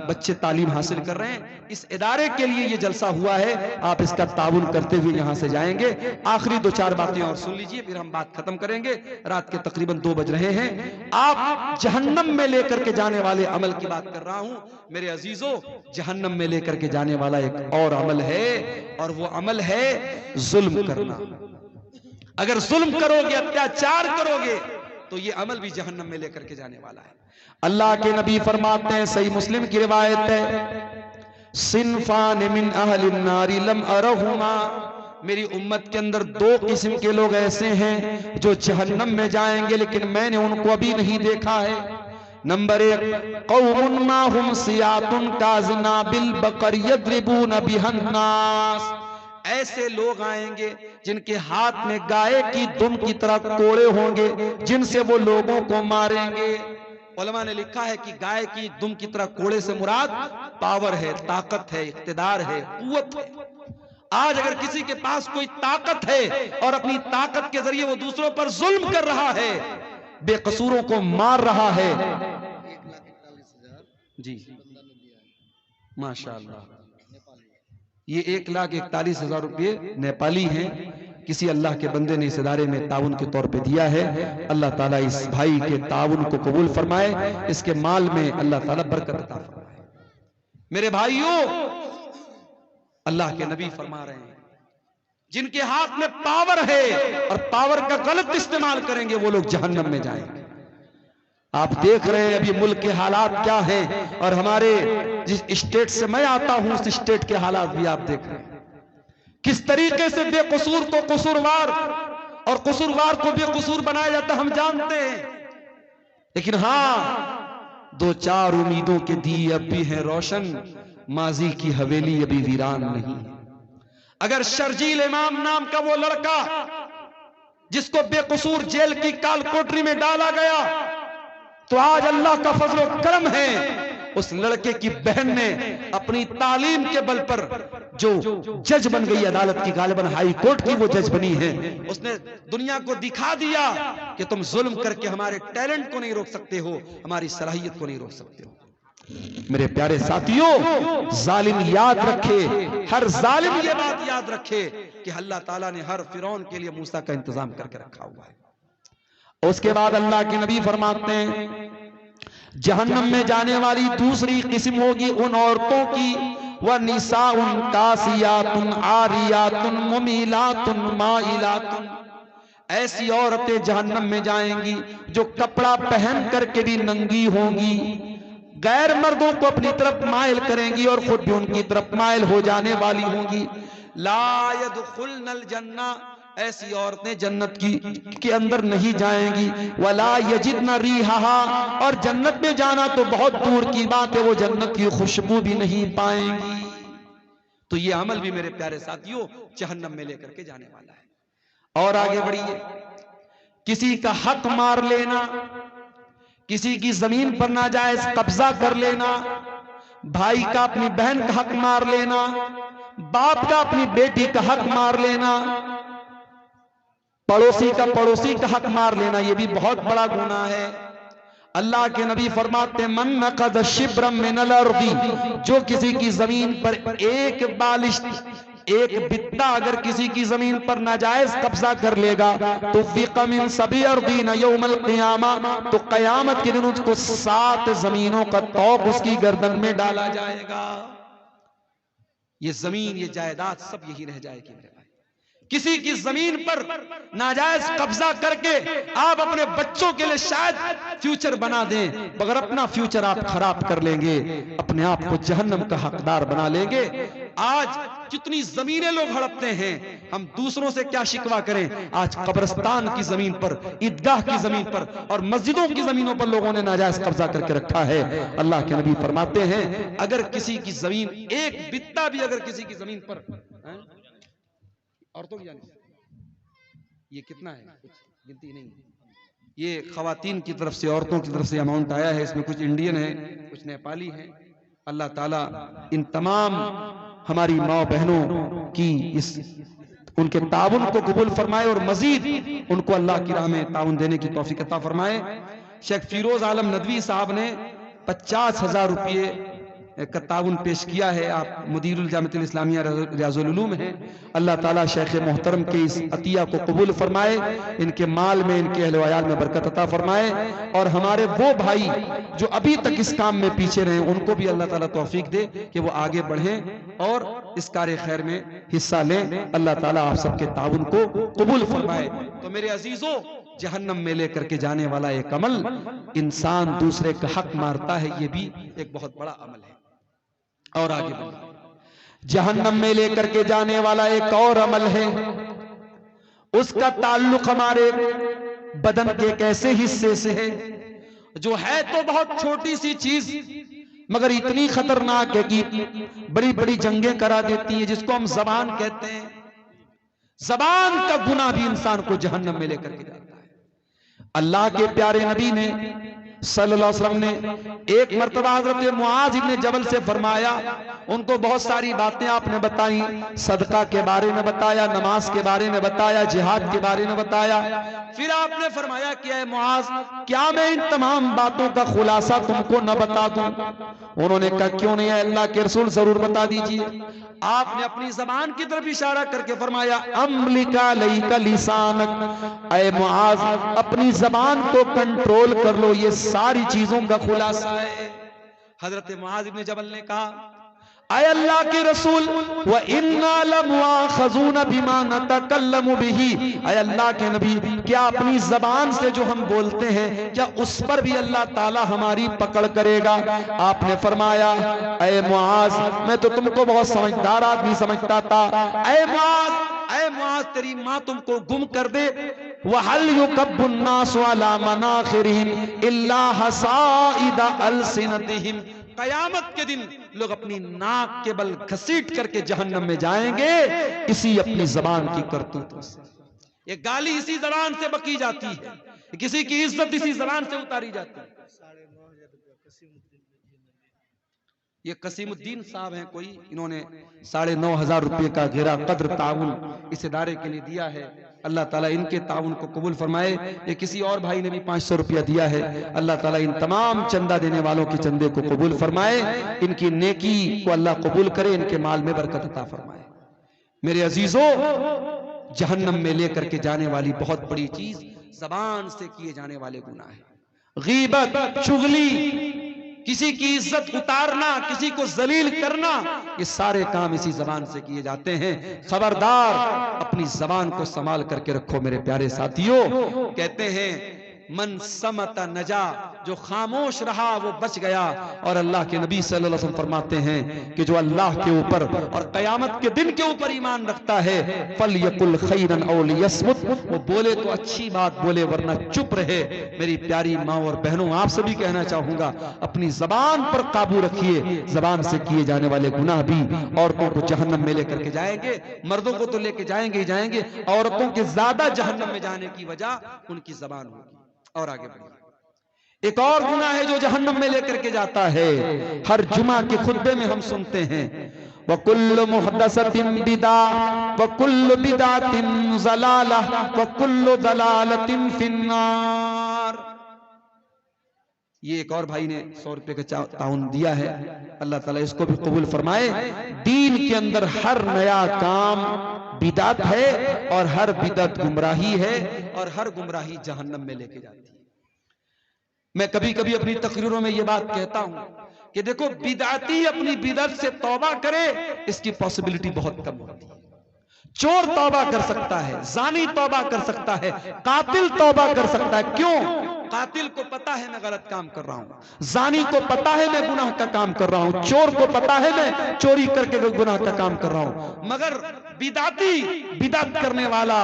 बच्चे तालीम हासिल कर रहे हैं। इस इदारे के लिए ये जलसा हुआ है, आप इसका ताउन करते हुए यहाँ से जाएंगे। आखिरी 2-4 बातें और सुन लीजिए, फिर हम बात खत्म करेंगे। रात के तकरीबन 2 बज रहे हैं। आप जहन्नम में लेकर के जाने वाले अमल की बात कर रहा हूं मेरे अजीजों। जहन्नम में लेकर के जाने वाला एक और अमल है और वो अमल है जुल्म करना। अगर जुल्म करोगे, अत्याचार करोगे तो ये अमल भी जहन्नम में लेकर के जाने वाला है। अल्लाह के नबी फरमाते हैं, सही मुस्लिम की रिवायत है, सिनफान मिन अहलिन नारी लम अरहुमा, मेरी उम्मत के अंदर 2 किस्म के लोग ऐसे हैं जो जहन्नम में जाएंगे लेकिन मैंने उनको अभी नहीं देखा है। नंबर 1, कौमुन माहुम सियातुन काज़ना बिल बकर यद्रिबून बिहन्नास, ऐसे लोग आएंगे जिनके हाथ में गाय की दुम की तरह कोड़े होंगे जिनसे वो लोगों को मारेंगे। उलमा ने लिखा है कि गाय की दुम की तरह कोड़े से मुराद पावर है, ताकत है, इख्तिदार है, कुव्वत है। आज अगर किसी के पास कोई ताकत है और अपनी ताकत के जरिए वो दूसरों पर जुल्म कर रहा है, बेकसूरों को मार रहा है, 1,41,000 जी माशाअल्लाह, ये 1,41,000 रुपये नेपाली हैं। किसी अल्लाह के बंदे ने इस इदारे में ताउन के तौर पे दिया है। अल्लाह ताला इस भाई के ताउन को कबूल फरमाए, इसके माल में अल्लाह ताला बरकत अता फरमाए। मेरे भाइयों, अल्लाह के नबी फरमा रहे हैं, जिनके हाथ में पावर है और पावर का गलत इस्तेमाल करेंगे वो लोग जहन्नम में जाएंगे। आप देख रहे हैं अभी मुल्क के हालात क्या हैं और हमारे जिस स्टेट से मैं आता हूं उस स्टेट के हालात भी आप देख रहे हैं, किस तरीके से बेकसूर को कसूरवार और कसूरवार को बेकसूर बनाया जाता हम जानते हैं। लेकिन हां, 2-4 उम्मीदों के दिए अब भी हैं रोशन, माजी की हवेली अभी वीरान नहीं। अगर शर्जील इमाम नाम का वो लड़का जिसको बेकसूर जेल की काल कोठरी में डाला गया, तो आज अल्लाह का फजलो करम है, उस लड़के की बहन ने अपनी तालीम के बल पर जो जज बन गई अदालत की, गालिबन हाई कोर्ट की वो जज बनी है, उसने दुनिया को दिखा दिया कि तुम जुल्म करके हमारे टैलेंट को नहीं रोक सकते हो, हमारी सलाहियत को नहीं रोक सकते हो। मेरे प्यारे साथियों, जालिम याद रखे, हर जालिम ये बात याद रखे कि अल्लाह ताला ने हर फिरौन के लिए मूसा का इंतजाम करके रखा हुआ है। उसके बाद अल्लाह के नबी फरमाते हैं, जहन्नम में जाने वाली दूसरी किस्म होगी उन औरतों की, वह निसाउन कासियातुन आरियातुन मुमीलातुन माइलातुन, ऐसी औरतें जहन्नम में जाएंगी जो कपड़ा पहन करके भी नंगी होंगी, गैर मर्दों को अपनी तरफ माइल करेंगी और खुद भी उनकी तरफ माइल हो जाने वाली होंगी। ला यदखुलनल जन्ना, ऐसी औरतें जन्नत के अंदर नहीं जाएंगी। वला यजिदन रीहा, और जन्नत में जाना तो बहुत दूर की बात है, वो जन्नत की खुशबू भी नहीं पाएंगी। तो ये अमल भी मेरे प्यारे साथियों जहन्नम में लेकर के जाने वाला है। और आगे बढ़िए, किसी का हक मार लेना, किसी की जमीन पर नाजायज कब्जा कर लेना, भाई का अपनी बहन का हक मार लेना, बाप का अपनी बेटी का हक मार लेना, पड़ोसी का हक मार लेना, यह भी बहुत बड़ा गुनाह है। अल्लाह के नबी फरमाते मन नक़द शिब्रम मिनल अर्दी, जो किसी की जमीन पर एक बालिश, एक बित्ता अगर किसी की जमीन पर नाजायज कब्जा कर लेगा तो फ़िक़ मिन सभी अर्दीन यौमल क़ियामा, तो क़यामत के दिन उसको 7 जमीनों का तौक़ उसकी गर्दन में डाला जाएगा। ये जमीन, ये जायदाद सब यही रह जाएगी मेरे भाई। किसी की जमीन पर नाजायज कब्जा करके आप अपने बच्चों के लिए शायद फ्यूचर बना दें, मगर अपना फ्यूचर आप खराब कर लेंगे, अपने आप को जहन्नम का हकदार बना लेंगे। आज कितनी जमीनें लोग हड़पते हैं, हम दूसरों से क्या शिकवा करें। आज कब्रिस्तान की जमीन पर, ईदगाह की जमीन पर और मस्जिदों की जमीनों पर लोगों ने नाजायज कब्जा करके रखा है। अल्लाह के नबी फरमाते हैं अगर किसी की जमीन, एक बित्ता भी अगर किसी की जमीन पर, औरतों की जानिब ये कितना है, कुछ गिनती नहीं, ये खवातीन की तरफ से, औरतों की तरफ से अमाउंट आया है। इसमें कुछ इंडियन है, कुछ नेपाली है। अल्लाह ताला इन तमाम हमारी माँ बहनों की इस उनके ताउन को कबूल फरमाए और मजीद उनको अल्लाह की राह में ताउन देने की तौफीक अता फरमाए। शेख फिरोज आलम नदवी साहब ने 50,000 रुपये का ताउन पेश किया है। आप मुदीरुल जामिअतुल इस्लामिया रियाजुल उलूम हैं। अल्लाह ताला शेख मोहतरम के इस अतिया को कबूल फरमाए, इनके माल में, इनके अहल वयाल में बरकत अता फरमाए और हमारे वो भाई जो अभी तक इस काम में पीछे रहे उनको भी अल्लाह ताला तौफीक दे कि वो आगे बढ़ें और इस कार्य खैर में हिस्सा लें। अल्लाह ताला आप सबके ताउन को कबूल फरमाए। तो मेरे अजीजों, जहन्नम में लेकर के जाने वाला एक अमल, इंसान दूसरे का हक मारता है, ये भी एक बहुत बड़ा अमल है। और आगे बढ़िए, जहन्नम में लेकर के जाने वाला एक और अमल है, उसका ताल्लुक हमारे बदन के एक ऐसे हिस्से से है जो है तो बहुत छोटी सी चीज मगर इतनी खतरनाक है कि बड़ी बड़ी जंगें करा देती है, जिसको हम जबान कहते हैं। जबान का गुनाह भी इंसान को जहन्नम में लेकर के जाता है। अल्लाह के प्यारे नबी ने सल्लल्लाहु अलैहि वसल्लम ने एक मर्तबा हज़रत मुआज़ इब्न जबल से फरमाया, उनको बहुत सारी बातें आपने बताई, सदका के बारे में बताया, नमाज के बारे में बताया, जिहाद के बारे में बताया। फिर आपने फरमाया कि ऐ मुआज़, क्या मैं इन तमाम बातों का खुलासा तुमको न बता दूं? उन्होंने कहा क्यों नहीं, अल्लाह के रसूल जरूर बता दीजिए। आपने अपनी जबान की तरफ इशारा करके फरमाया अम्लिका लैका लिसानक, ऐ मुआज़ अपनी जबान को कंट्रोल कर लो, ये सारी चीजों का खुलासा है। हजरत मुआज़ इब्न जबल ने कहा ऐ अल्लाह के रसूल, व इन्ना लमुआखज़ून बिमा नतकल्लमु बिही, ऐ अल्लाह के नबी, क्या अपनी जबान से जो हम बोलते हैं क्या उस पर भी अल्लाह ताला हमारी पकड़ करेगा? आपने फरमाया ऐ मुआज़, मैं तो तुमको बहुत समझदार आदमी समझता था। ऐ मुआज़ तेरी माँ तुमको गुम कर दे। वहल युकब्बुन्नासु अला मनाखिरिहिम इल्ला हसाइदा अलसिनतिहिम, कयामत के दिन लोग अपनी नाक के बल घसीट करके जहन्नम में जाएंगे इसी अपनी जबान की करतूतों से। ये गाली इसी जबान से बकी जाती है, किसी की इज्जत इसी जबान से उतारी जाती है। ये कसीमुद्दीन साहब हैं कोई, इन्होंने 9,500 रुपये का घेरा कद्र ताउन इस इदारे के लिए दिया है। अल्लाह ताला इनके ताउन को कबूल फरमाए। ये किसी और भाई ने भी 500 रुपया दिया है। अल्लाह ताला इन तमाम चंदा देने वालों के चंदे को कबूल फरमाए, इनकी नेकी को अल्लाह कबूल करे, इनके माल में बरकत अता फरमाए। मेरे अजीजों, जहन्नम में लेकर के जाने वाली बहुत बड़ी चीज जबान से किए जाने वाले गुनाह है। गीबत, चुगली, किसी की इज्जत उतारना, किसी को जलील करना, ये सारे काम इसी जबान से किए जाते हैं। खबरदार, अपनी जबान को संभाल करके रखो मेरे प्यारे साथियों। कहते हैं मन समता नजा, जो खामोश रहा वो बच गया। और अल्लाह के नबी सल्लल्लाहु अलैहि वसल्लम फरमाते हैं कि जो अल्लाह के ऊपर और कयामत के दिन के ऊपर ईमान रखता है, फलयकुल खैरन औ लियस्मुत, वो बोले तो अच्छी बात बोले वरना चुप रहे। मेरी प्यारी माँ और बहनों, आपसे भी कहना चाहूंगा, अपनी जबान पर काबू रखिए। जबान से किए जाने वाले गुनाह भी औरतों को जहन्नम में लेकर के जाएंगे। मर्दों को तो लेके जाएंगे ही जाएंगे, औरतों के ज्यादा जहन्नम में जाने की वजह उनकी जबान होगी। और आगे बढ़िए, एक और गुनाह है जो जहन्नम में लेकर के जाता है। हर जुमा के खुतबे में हम सुनते हैं, वकुल्लु मुहद्दसतिन बिदा वकुल्लु बिदातिन ज़लाला वकुल्लु ज़लालतिन फिन्नार। ये एक और भाई ने 100 रुपए का ताउन दिया है, अल्लाह ताला इसको भी कबूल फरमाए। दीन के अंदर हर नया काम बिदात है और हर बिदात गुमराही है और हर गुमराही जहन्नम में लेके जाती है। मैं कभी कभी अपनी तकरीरों में ये बात कहता हूं कि देखो, बिदाती अपनी बिदअत से तौबा करे, इसकी पॉसिबिलिटी बहुत कम होती है। चोर तौबा कर सकता है, जानी तौबा कर सकता है, कातिल तौबा कर सकता है। क्यों? कातिल को पता है मैं गलत काम कर रहा हूं, जानी को पता है मैं गुनाह का काम कर रहा हूं, चोर को पता है मैं चोरी करके गुनाह का काम कर रहा हूं। मगर बिदाती, बिदअत करने वाला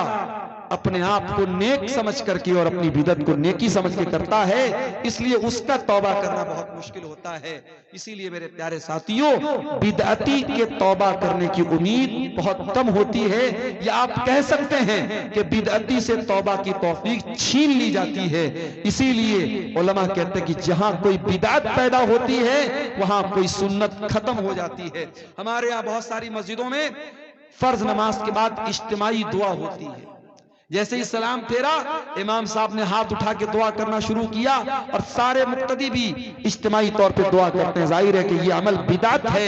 अपने आप को नेक समझ करके और अपनी बिदअत को नेकी समझ के करता है, इसलिए उसका तौबा करना बहुत मुश्किल होता है। इसीलिए मेरे प्यारे साथियों, बिदअती के तौबा करने की उम्मीद बहुत कम होती है, या आप कह सकते हैं कि बिदअती से तौबा की तौफीक छीन ली जाती है। इसीलिए उलमा कहते हैं कि जहां कोई बिदअत पैदा होती है वहां कोई सुन्नत खत्म हो जाती है। हमारे यहाँ बहुत सारी मस्जिदों में फर्ज नमाज के बाद इज्तिमाई दुआ होती है। जैसे ही सलाम फेरा, इमाम साहब ने हाथ उठा के दुआ करना शुरू किया और सारे मुक्तदी भी इज्तिमाई तौर पे दुआ करते हैं। जाहिर है कि ये अमल बिदात है।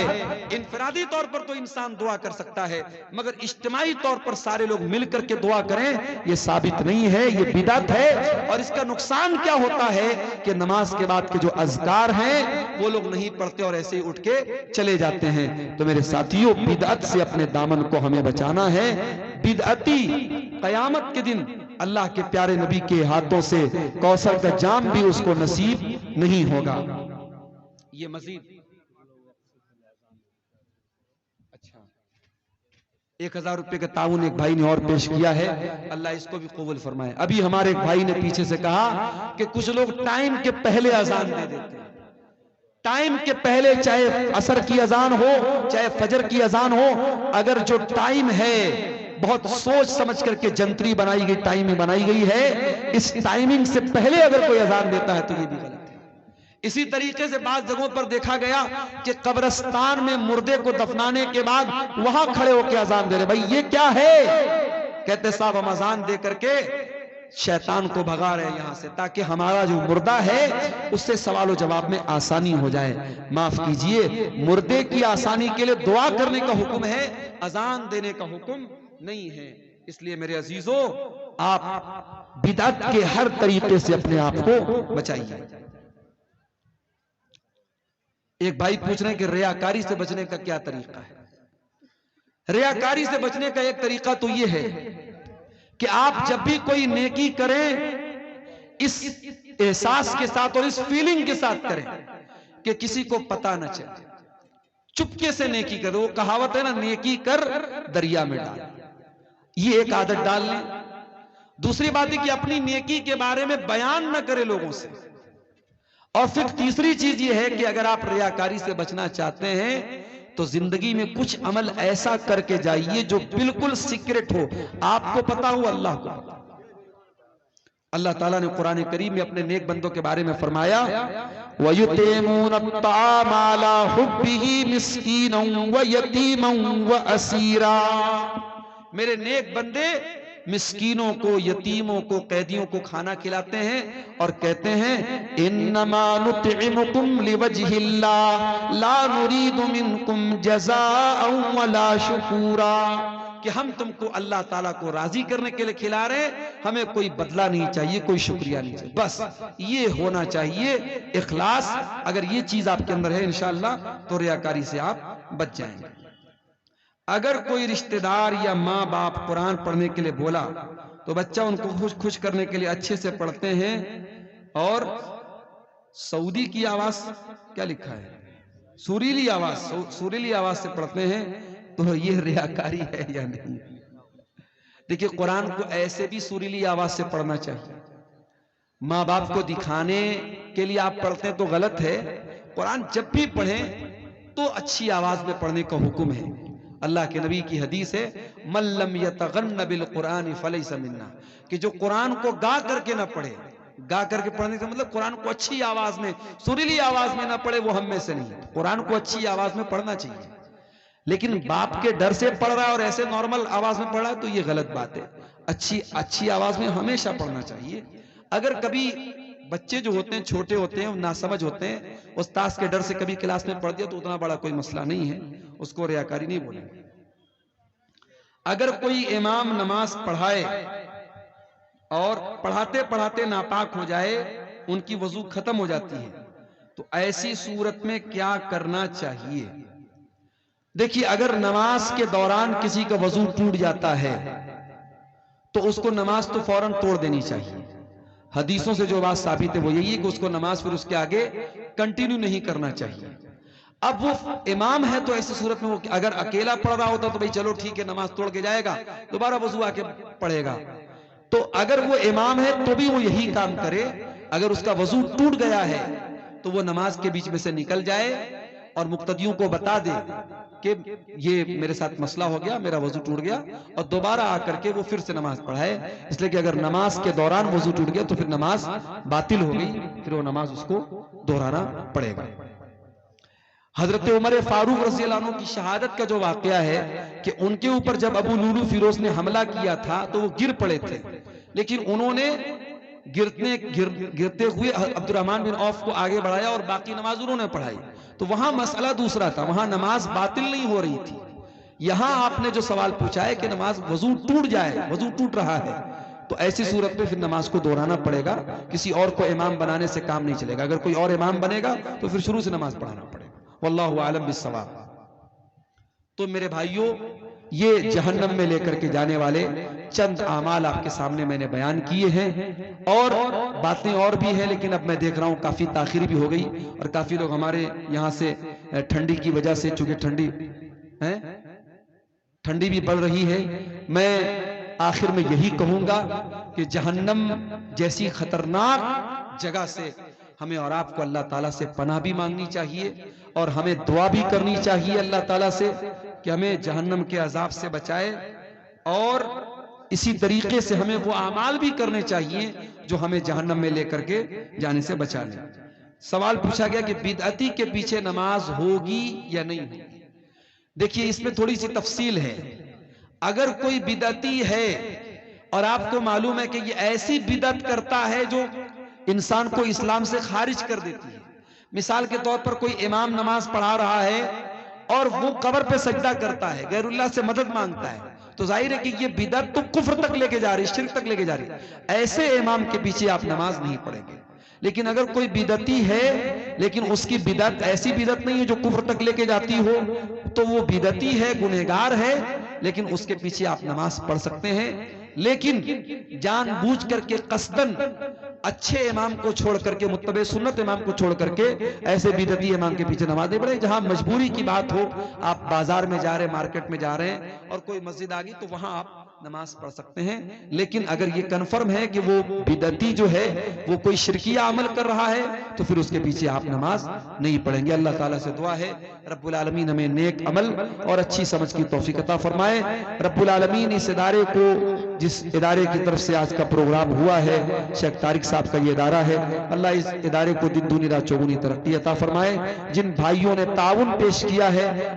इनफरादी तौर पर तो इंसान दुआ कर सकता है, मगर इज्तिमाई तौर पर सारे लोग मिलकर के दुआ करें, ये साबित नहीं है, ये बिदात है। और इसका नुकसान क्या होता है कि नमाज के बाद के जो अज़कार हैं वो लोग नहीं पढ़ते और ऐसे ही उठ के चले जाते हैं। तो मेरे साथियों, बिदात से अपने दामन को हमें बचाना है। बिदअती कयामत के दिन अल्लाह के प्यारे नबी के हाथों से कौसर का जाम भी उसको नसीब नहीं होगा। ये मजीद 1000 रुपए का ताउन एक भाई ने और पेश किया है, अल्लाह इसको भी कबूल फरमाए। अभी हमारे एक भाई ने पीछे से कहा कि कुछ लोग टाइम के पहले अजान दे देते हैं। टाइम के पहले, चाहे असर की अजान हो चाहे फजर की अजान हो, अगर जो टाइम है बहुत सोच समझ करके जंतरी बनाई गई, टाइमिंग बनाई गई है, इस टाइमिंग से पहले अगर कोई अजान देता है तो ये भी गलत है। इसी तरीके से बात जगहों पर देखा गया कि कब्रिस्तान में मुर्दे को दफनाने के बाद वहां खड़े होकर अजान दे रहे। भाई ये क्या है? कहते साहब हम अजान दे करके शैतान को भगा रहे यहां से, ताकि हमारा जो मुर्दा है उससे सवाल जवाब में आसानी हो जाए। माफ कीजिए, मुर्दे की आसानी के लिए दुआ करने का हुक्म है, अजान देने का हुक्म नहीं है। इसलिए मेरे अजीजों, आप बिदअत के हर तरीके से अपने आप को बचाइए। एक भाई पूछ रहे हैं कि रियाकारी से बचने का क्या तरीका है? रियाकारी से बचने का एक तरीका तो यह है कि आप जब भी कोई नेकी करें, इस एहसास के साथ और इस फीलिंग के साथ करें कि किसी को पता न चले, चुपके से नेकी करो। वो कहावत है ना, नेकी कर दरिया में डाल, ये एक आदत डाल लें। दूसरी बात है कि अपनी नेकी के बारे में बयान न करें लोगों से। और फिर तीसरी चीज ये है कि अगर आप रियाकारी से बचना चाहते हैं तो जिंदगी में कुछ अमल ऐसा करके जाइए जो बिल्कुल सीक्रेट हो, आपको पता हो, अल्लाह को पता। अल्लाह ताला ने कुरान करीम में अपने नेक बंदों के बारे में फरमाया, वयुतीमून अत्ताम अला हुब्बिही मिस्कीनन व यतीमन व असीरा। मेरे नेक बंदे मिस्कीनों को, यतीमों को, कैदियों को खाना खिलाते हैं और कहते हैं इन्नमा नुतइमुकुम लिवजहिल्लाह ला नुरीदु मिनकुम जज़ाअन वला शुकूरा, कि हम तुमको अल्लाह ताला को राजी करने के लिए खिला रहे हैं, हमें कोई बदला नहीं चाहिए, कोई शुक्रिया नहीं चाहिए। बस ये होना चाहिए इखलास। अगर ये चीज आपके अंदर है इंशाअल्लाह तो रियाकारी से आप बच जाएंगे। अगर कोई रिश्तेदार या माँ बाप कुरान पढ़ने के लिए बोला तो बच्चा उनको खुश करने के लिए अच्छे से पढ़ते हैं। और सऊदी की आवाज क्या लिखा है, सुरीली आवाज, सुरीली आवाज से पढ़ते हैं, तो ये रियाकारी है या नहीं? देखिए, कुरान को ऐसे भी सुरीली आवाज से पढ़ना चाहिए। माँ बाप को दिखाने के लिए आप पढ़ते हैं तो गलत है। कुरान जब भी पढ़ें तो अच्छी आवाज में पढ़ने का हुक्म है। अल्लाह के नबी की हदीस है, मल्लम यतगन्न बिल कुरान फलैसा मिन्ना, कि जो कुरान को गा करके ना पढ़े, गा करके पढ़ने का मतलब कुरान को अच्छी आवाज में, सुरीली आवाज में ना पढ़े, वो हम में से नहीं है। कुरान को अच्छी आवाज में पढ़ना चाहिए, लेकिन बाप के डर से पढ़ रहा है और ऐसे नॉर्मल आवाज में पढ़ रहा है तो ये गलत बात है। अच्छी आवाज में हमेशा पढ़ना चाहिए। अगर कभी बच्चे जो होते हैं छोटे होते हैं, नासमझ होते हैं, उस्ताद के डर से कभी क्लास में पढ़ दिया तो उतना बड़ा कोई मसला नहीं है, उसको रियाकारी नहीं बोलेंगे। अगर कोई इमाम नमाज पढ़ाए और पढ़ाते पढ़ाते नापाक हो जाए, उनकी वजू खत्म हो जाती है, तो ऐसी सूरत में क्या करना चाहिए? देखिए, अगर नमाज के दौरान किसी का वजू टूट जाता है तो उसको नमाज तो फौरन तोड़ देनी चाहिए। हदीसों से जो बात साबित है वो यही है कि उसको नमाज फिर उसके आगे कंटिन्यू नहीं करना चाहिए। अब वो इमाम है तो ऐसी सूरत में वो अगर अकेला पढ़ रहा होता तो भाई चलो ठीक है, नमाज तोड़ के जाएगा, दोबारा वजू आके पढ़ेगा। तो अगर वो इमाम है तो भी वो यही काम करे। अगर उसका वजू टूट गया है तो वो नमाज के बीच में से निकल जाए और मुक्तदियों को बता दे कि ये मेरे साथ मसला हो गया, मेरा वजू टूट गया, और दोबारा आकर के वो फिर से नमाज पढ़ाए। इसलिए कि अगर नमाज के दौरान वजू टूट गया तो फिर नमाज बातिल हो गई, फिर वो नमाज उसको दोहराना पड़ेगा। हजरत उमर फारूक रज़ी अल्लाह अन्हु की शहादत का जो वाकया है कि उनके ऊपर जब अबू लुलू फिरोज ने हमला किया था तो वो गिर पड़े थे, लेकिन उन्होंने गिरते हुए अब्दुर्रहमान बिन औफ को आगे बढ़ाया और बाकी नमाज उन्होंने पढ़ाई। तो वहां मसला दूसरा था, वहां नमाज बातिल नहीं हो रही थी। यहां आपने जो सवाल पूछा है कि नमाज वजू टूट जाए, वजू टूट रहा है, तो ऐसी सूरत में फिर नमाज को दोहराना पड़ेगा। किसी और को इमाम बनाने से काम नहीं चलेगा। अगर कोई और इमाम बनेगा तो फिर शुरू से नमाज पढ़ाना पड़ेगा। वल्लाहु आलम बिस्सवाब। तो मेरे भाइयों, ये जहन्नम में लेकर के जाने वाले चंद आमाल आपके सामने मैंने बयान किए हैं, और बातें और भी हैं, लेकिन अब मैं देख रहा हूं काफी ताखिर भी हो गई और काफी लोग हमारे यहां से ठंडी की वजह से, चूंकि ठंडी भी बढ़ रही है, मैं आखिर में यही कहूंगा कि जहन्नम जैसी खतरनाक जगह से हमें और आपको अल्लाह ताला से पनाह भी मांगनी चाहिए और हमें दुआ भी करनी चाहिए अल्लाह ताला से कि हमें जहन्नम के अजाब से बचाए। और इसी तरीके से हमें वो अमाल भी करने चाहिए जो हमें जहन्नम में लेकर के जाने से बचा ले। सवाल पूछा गया कि बिदअती के पीछे नमाज होगी या नहीं होगी। देखिए, इसमें थोड़ी सी तफसील है। अगर कोई बिदअती है और आपको मालूम है कि ये ऐसी बिदअत करता है जो इंसान को इस्लाम से खारिज कर देती है, मिसाल के तौर पर कोई इमाम नमाज पढ़ा रहा है और वो कब्र पे सजदा करता है, गैरुल्लाह से मदद मांगता है, तो जाहिर है कि ये बिदअत तो कुफ्र तक लेके जा रही है, शिर्क तक लेके जा रही है। ऐसे इमाम के पीछे आप नमाज नहीं पढ़ेंगे। लेकिन अगर कोई बिदअती है लेकिन उसकी बिदअत ऐसी बिदअत नहीं है जो कुफ्र तक लेके जाती हो, तो वो बिदअती है, गुनहगार है, लेकिन उसके पीछे आप नमाज पढ़ सकते हैं। लेकिन जानबूझ करके कस्दन अच्छे इमाम को छोड़ करके, मुत्तबे सुन्नत इमाम को छोड़ करके ऐसे बिदअती इमाम के पीछे नमाज नहीं पढ़े। जहां मजबूरी की बात हो, आप बाजार में जा रहे हैं, मार्केट में जा रहे हैं और कोई मस्जिद आ गई, तो वहां आप नमाज पढ़ सकते हैं। लेकिन अगर ये कन्फर्म है कि वो बिदअती जो है वो कोई शिरकिया अमल कर रहा है, तो फिर उसके पीछे आप नमाज नहीं पढ़ेंगे। अल्लाह ताला से दुआ है रब्बुल आलमीन हमें नेक अमल और अच्छी समझ की तौफीक अता फरमाए। रब्बुल आलमीन इस इदारे को, जिस इदारे की तरफ से आज का प्रोग्राम हुआ है, शेख तारिक साहब का ये इदारा है, अल्लाह इस इदारे को दिन दूनी रात चौगुनी तरक्की अता फरमाए। जिन भाइयों ने ताउन पेश किया है